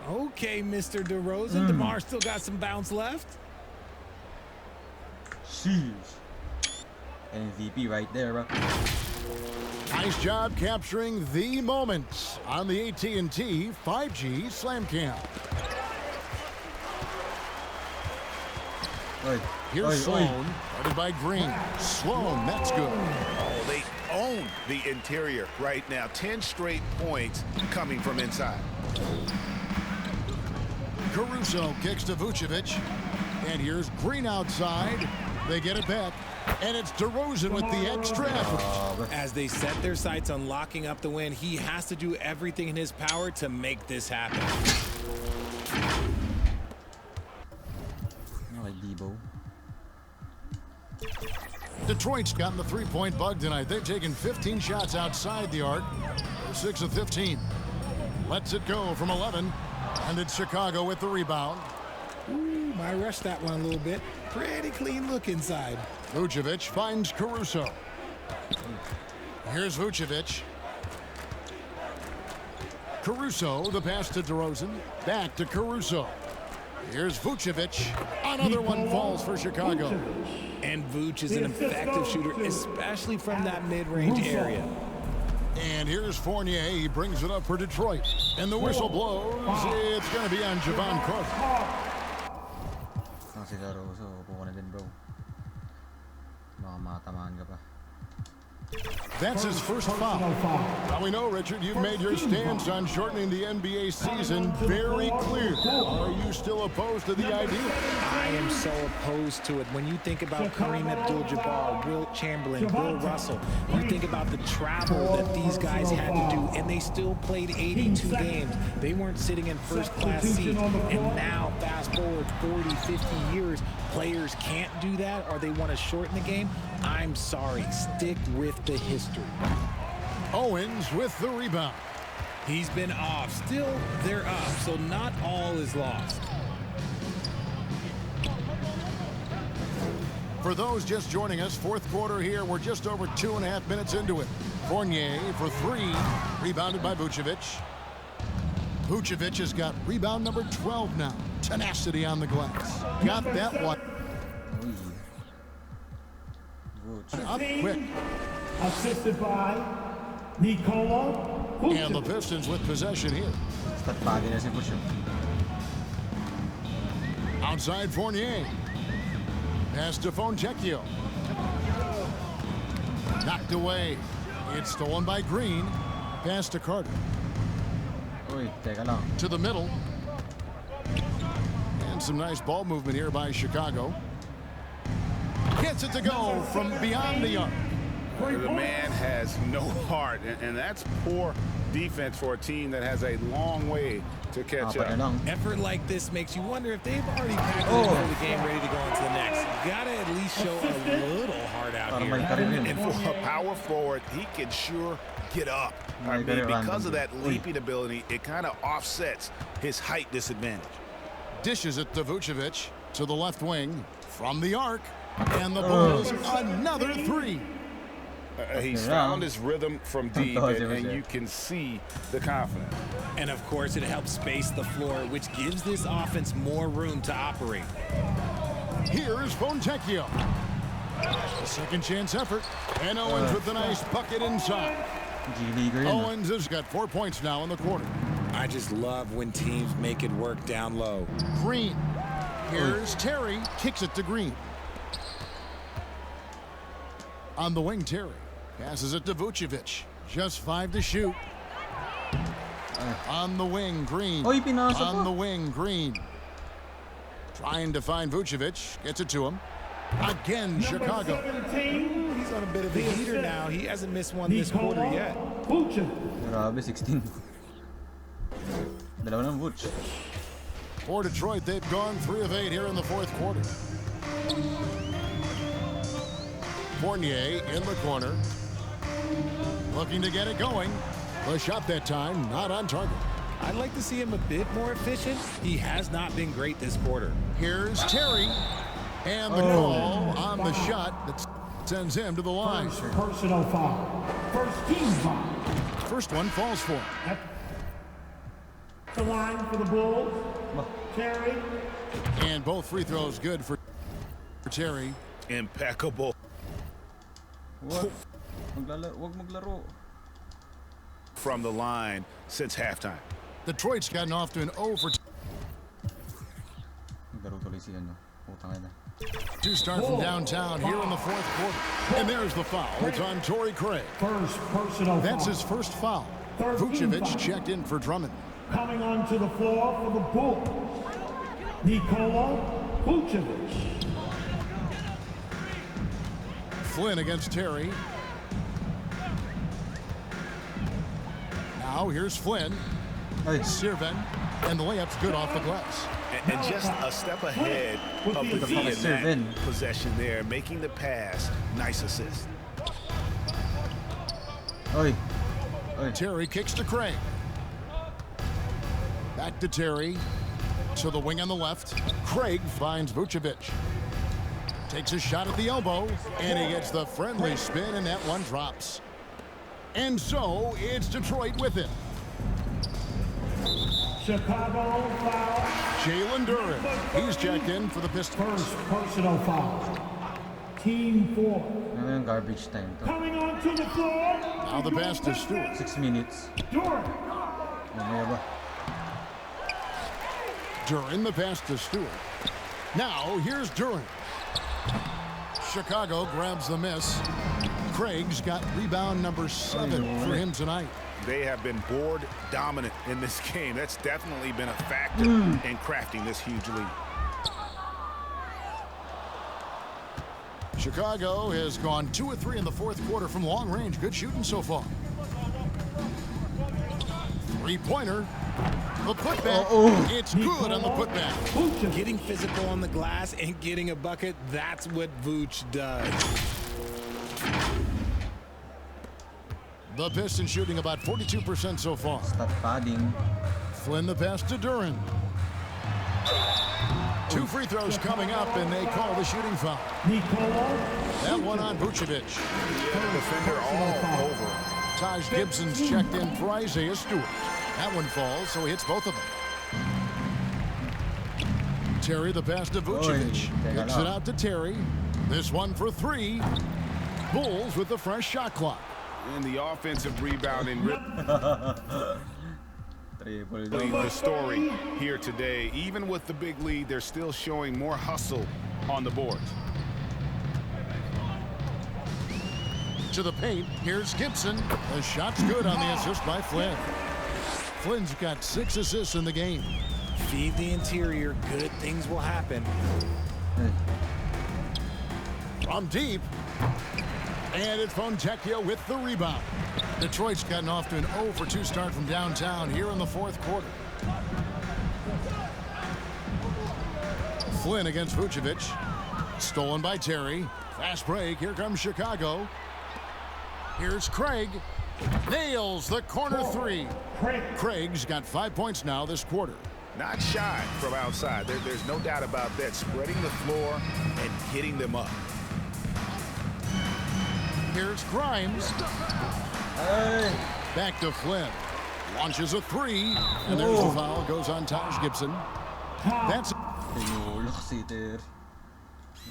Okay, Mr. DeRozan. DeMar still got some bounce left. Sheesh. MVP right there, bro. Nice job capturing the moments on the AT&T 5G Slam Cam. Here's Sloan, guarded by Green. Sloan, that's good. Oh, they own the interior right now. 10 straight points coming from inside. Caruso kicks to Vucevic. And here's Green outside. They get it back. And it's DeRozan with the extra effort. As they set their sights on locking up the win, he has to do everything in his power to make this happen. Detroit's gotten the three-point bug tonight. They've taken 15 shots outside the arc. They're 6 of 15. Lets it go from 11. And it's Chicago with the rebound. Ooh, I rushed that one a little bit. Pretty clean look inside. Vucevic finds Caruso. Here's Vucevic. Caruso, the pass to DeRozan. Back to Caruso. Here's Vucevic. Another one falls for Chicago. And Vuce is an effective shooter, especially from that mid-range area. And here's Fournier. He brings it up for Detroit. And the whistle blows. It's going to be on Javon Carter. That's his first foul. Now we know, Richard, you've made your stance on shortening the NBA season very clear. Are you still opposed to the idea? I am so opposed to it. When you think about Kareem Abdul-Jabbar, Wilt Chamberlain, Bill Russell, you think about the travel that these guys had to do, and and they still played 82 games. They weren't sitting in first-class seats. And now, fast forward 40, 50 years, players can't do that or they want to shorten the game. I'm sorry. Stick with the history. Owens with the rebound. He's been off. Still, they're up, so not all is lost. For those just joining us, fourth quarter here. We're just over 2.5 minutes into it. Fournier for 3, rebounded by Vucevic. Vucevic has got rebound number 12 now. Tenacity on the glass. Got that one. Up quick. Assisted by Nikola Vucevic. And the Pistons with possession here. Outside Fournier. Pass to Fontecchio. Knocked away. It's stolen by Green. Pass to Carter. To the middle. And some nice ball movement here by Chicago. Gets it to go from beyond the arc. The man has no heart, and that's poor defense for a team that has a long way to catch up. Effort like this makes you wonder if they've already packed into the game ready to go into the next. Gotta at least show a little heart out here. And for a power forward, he can sure get up. I mean, because of that leaping ability, it kind of offsets his height disadvantage. Dishes it to Vucevic to the left wing from the arc. And the Bulls another 3. He's found his rhythm from deep, and you can see the confidence. And of course, it helps space the floor, which gives this offense more room to operate. Here's Fontecchio. A second chance effort. And Owens with the nice bucket inside. Owens has got 4 points now in the quarter. I just love when teams make it work down low. Green. Here's Terry. Kicks it to Green. On the wing, Terry. Passes it to Vucevic. Just 5 to shoot. On the wing, Green. On the wing, Green. Trying to find Vucevic. Gets it to him. Again, Chicago. He's on a bit of a heater now. He hasn't missed one this quarter yet. Grabe, 16. Dalawa ng Vuce. For Detroit, they've gone 3 of 8 here in the fourth quarter. Fournier in the corner. Looking to get it going. The shot that time, not on target. I'd like to see him a bit more efficient. He has not been great this quarter. Here's Terry. And the call on the shot that sends him to the line. First personal foul. First team foul. First one falls for him. At the line for the Bulls. Terry. And both free throws good for Terry. Impeccable. Wag maglaro. From the line since halftime. Detroit's gotten off to an 0 for 2 start from downtown here in the fourth quarter. And there's the foul. It's on Torrey Craig. First personal That's foul. his first foul. Vucevic checked in for Drummond. Coming onto the floor for the Bulls. Nikola Vucevic. Flynn against Terry. Now here's Flynn. Sirven. And the layup's good off the glass. And just a step ahead of the D in that possession there, making the pass. Nice assist. Terry kicks to Craig. Back to Terry. To the wing on the left. Craig finds Vucevic. Takes a shot at the elbow, and he gets the friendly spin, and that one drops. And so, it's Detroit with it. Chicago foul. Jalen Duren. He's checked in for the Pistons. First personal foul. Team 4. Garbage time. Coming onto the floor. Now the pass to Stewart. 6 minutes. Duren. Duren, the pass to Stewart. Now, here's Duren. Chicago grabs the miss. Craig's got rebound number 7 for him tonight. They have been board dominant in this game. That's definitely been a factor in crafting this huge lead. Chicago has gone 2 of 3 in the fourth quarter from long range. Good shooting so far. Three-pointer. The putback. It's good on the putback. Getting physical on the glass and getting a bucket, that's what Vooch does. The Pistons shooting about 42% so far. Stop padding. Flynn the pass to Duran. 2 free throws coming up, and they call the shooting foul. That one on Vucevic. Defender all over. Taj Gibson's checked in for Isaiah Stewart. That one falls, so he hits both of them. Terry the pass to Vucevic. Kicks it out to Terry. This one for 3. Bulls with the fresh shot clock. And the offensive rebounding. The story here today. Even with the big lead, they're still showing more hustle on the boards. To the paint, here's Gibson. The shot's good on the assist by Flynn. Flynn's got 6 assists in the game. Feed the interior, good things will happen. From deep, and it's Fontecchio with the rebound. Detroit's gotten off to an 0-for-2 start from downtown here in the 4th quarter. Flynn against Vucevic. Stolen by Terry. Fast break. Here comes Chicago. Here's Craig. Nails the corner 3. Craig's got 5 points now this quarter. Not shy from outside. There's no doubt about that. Spreading the floor and hitting them up. Here's Grimes. Back to Flynn. Launches a 3. And there's the foul. Goes on Taj Gibson. That's Tinulak si Ter.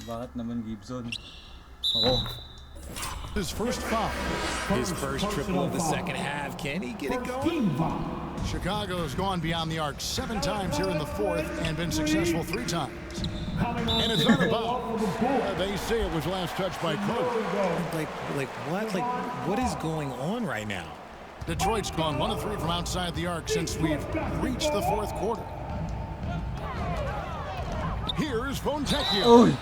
Bakit naman Gibson? His first foul. His first triple of the second half. Can he get it going? Chicago's gone beyond the arc 7 times here in the 4th and been successful 3 times. And it's not about. They say it was last touched by Kobe. Like what? Like what is going on right now? Detroit's gone 1 of 3 from outside the arc since we've reached the 4th quarter. Here's Fontecchio.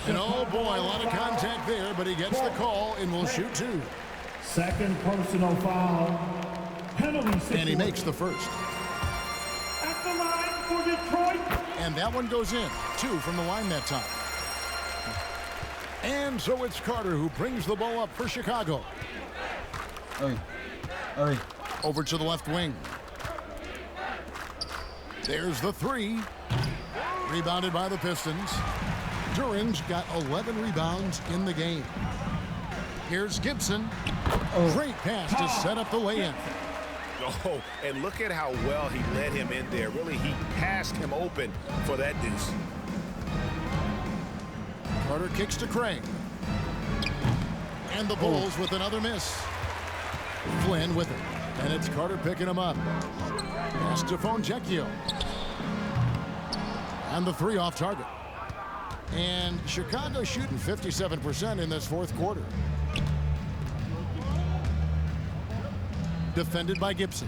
And oh boy, a lot of contact there, but he gets the call and will shoot 2. Second personal foul. Penalty situation. And he makes the first. At the line for Detroit. And that one goes in. 2 from the line that time. And so it's Carter who brings the ball up for Chicago. Over to the left wing. There's the 3. Rebounded by the Pistons. Duran's got 11 rebounds in the game. Here's Gibson. Great pass to set up the lay-in. Oh, and look at how well he led him in there. Really, he passed him open for that deuce. Carter kicks to Craig. And the Bulls with another miss. Flynn with it. And it's Carter picking him up. Pass to Fontecchio. And the 3 off target. And Chicago shooting 57% in this 4th quarter. Defended by Gibson.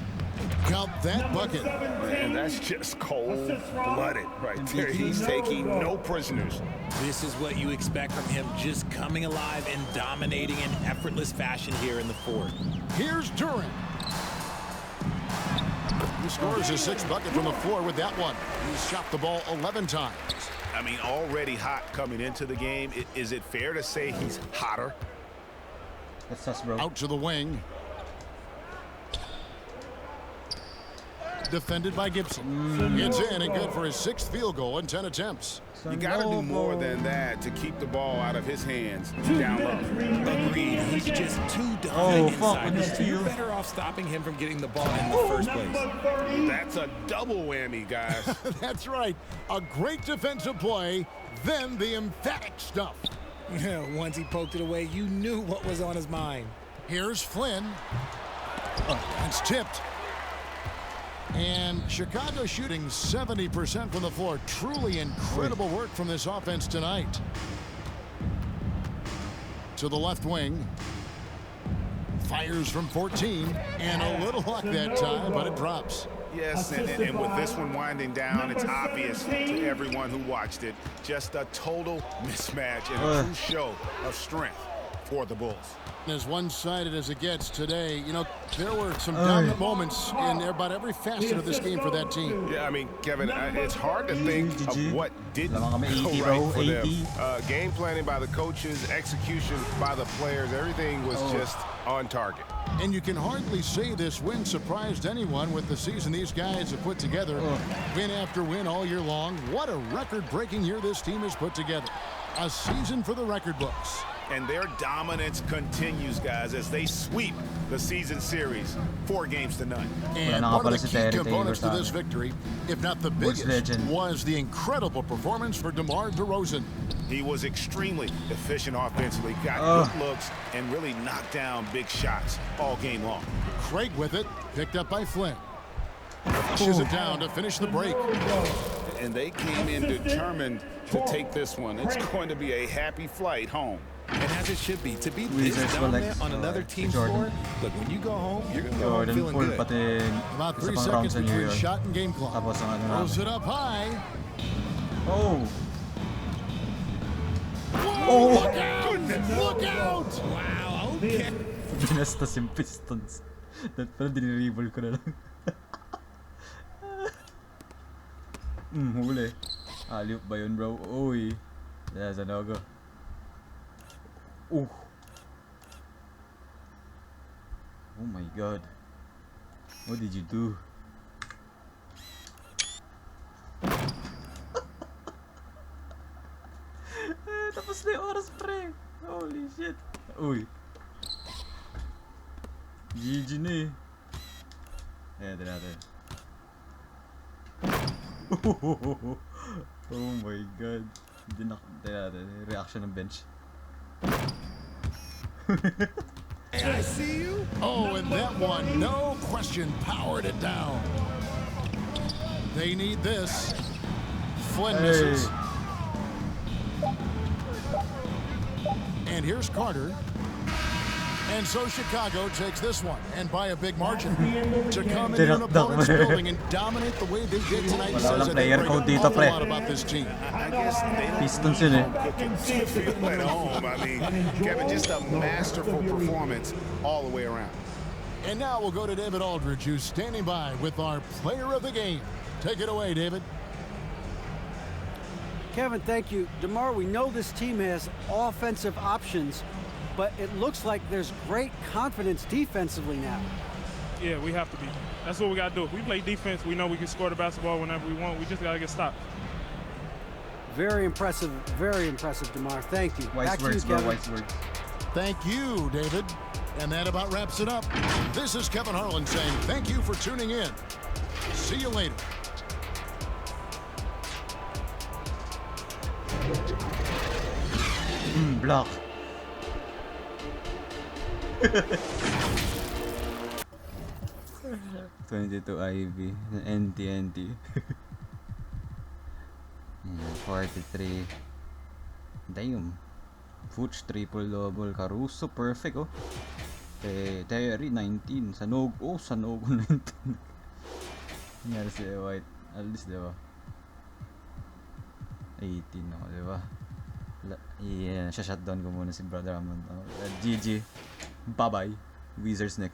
Count that bucket. Man, that's just cold-blooded right there. He's taking no prisoners. This is what you expect from him, just coming alive and dominating in effortless fashion here in the 4th. Here's Duran. He scores his 6th bucket from the floor with that one. He's shot the ball 11 times. I mean, already hot coming into the game. Is it fair to say he's hotter? That's us, bro. Out to the wing. Defended by Gibson. It's in and good for his 6th field goal in 10 attempts. You got to do more than that to keep the ball out of his hands down low. Agreed. He's just too dominant inside. You're better off stopping him from getting the ball in the first place. That's a double whammy, guys. That's right. A great defensive play, then the emphatic stuff. Once he poked it away, you knew what was on his mind. Here's Flynn. It's tipped. And Chicago shooting 70% from the floor. Truly incredible work from this offense tonight. To the left wing. Fires from 14. And a little luck that time, but it drops. Yes, and with this one winding down, it's obvious to everyone who watched it. Just a total mismatch and a true show of strength for the Bulls. As one-sided as it gets today, you know, there were some dominant moments in about every facet of this game for that team. Yeah, I mean, Kevin, it's hard to think of what didn't go right for them. Game planning by the coaches, execution by the players, everything was just on target. And you can hardly say this win surprised anyone with the season these guys have put together. Win after win all year long. What a record-breaking year this team has put together. A season for the record books. And their dominance continues, guys, as they sweep the season series 4 games to none. And one of the key components to this victory, if not the biggest, was the incredible performance for DeMar DeRozan. He was extremely efficient offensively, got good looks, and really knocked down big shots all game long. Craig with it, picked up by Flynn. Pushes it down to finish the break. And they came in determined to take this one. It's going to be a happy flight home. And as it should be, to be this dominant on another team's floor, look, when you go home, you're going to go home feeling good. About 3 seconds between shot and game clock. Throws it up high. Oh! Look out! Look out! Wow, okay. Binastas yung Pistons. That pala diniribol ko na lang. Huli. Alley-oop ba yun, bro? Uy. There's a no-go. Oh my god. What did you do? Tapos na yung oras, pre. Holy shit. Uy. GG na eh. Ayan, din natin. Oh my god. Hindi na natin. Reaction ng bench. I see you. Oh, and that one, no question, powered it down. They need this. Flynn misses. And here's Carter. And so Chicago takes this one, and by a big margin. To come in an opponent's building and dominate the way they did tonight says that they bring an awful lot about this team. I guess they Pistons yun eh. feel at home. I mean, Kevin, just a masterful performance all the way around. And now we'll go to David Aldridge, who's standing by with our player of the game. Take it away, David. Kevin, thank you. DeMar, we know this team has offensive options, but it looks like there's great confidence defensively now. Yeah, we have to be. That's what we got to do. If we play defense, we know we can score the basketball whenever we want. We just got to get stopped. Very impressive, DeMar. Thank you. Wise words, bro. Wise words. Thank you, David. And that about wraps it up. This is Kevin Harlan saying thank you for tuning in. See you later. Block. 22 IV, NTNT. 43. Damn. Fuchs triple-double. Caruso perfect oh. Terry 19. Sanogo 19. Nangyari si White. At least diba? 18 ako diba? Yeah, shutdown ko muna si Brother Amon. GG. Bye-bye. Wizards next.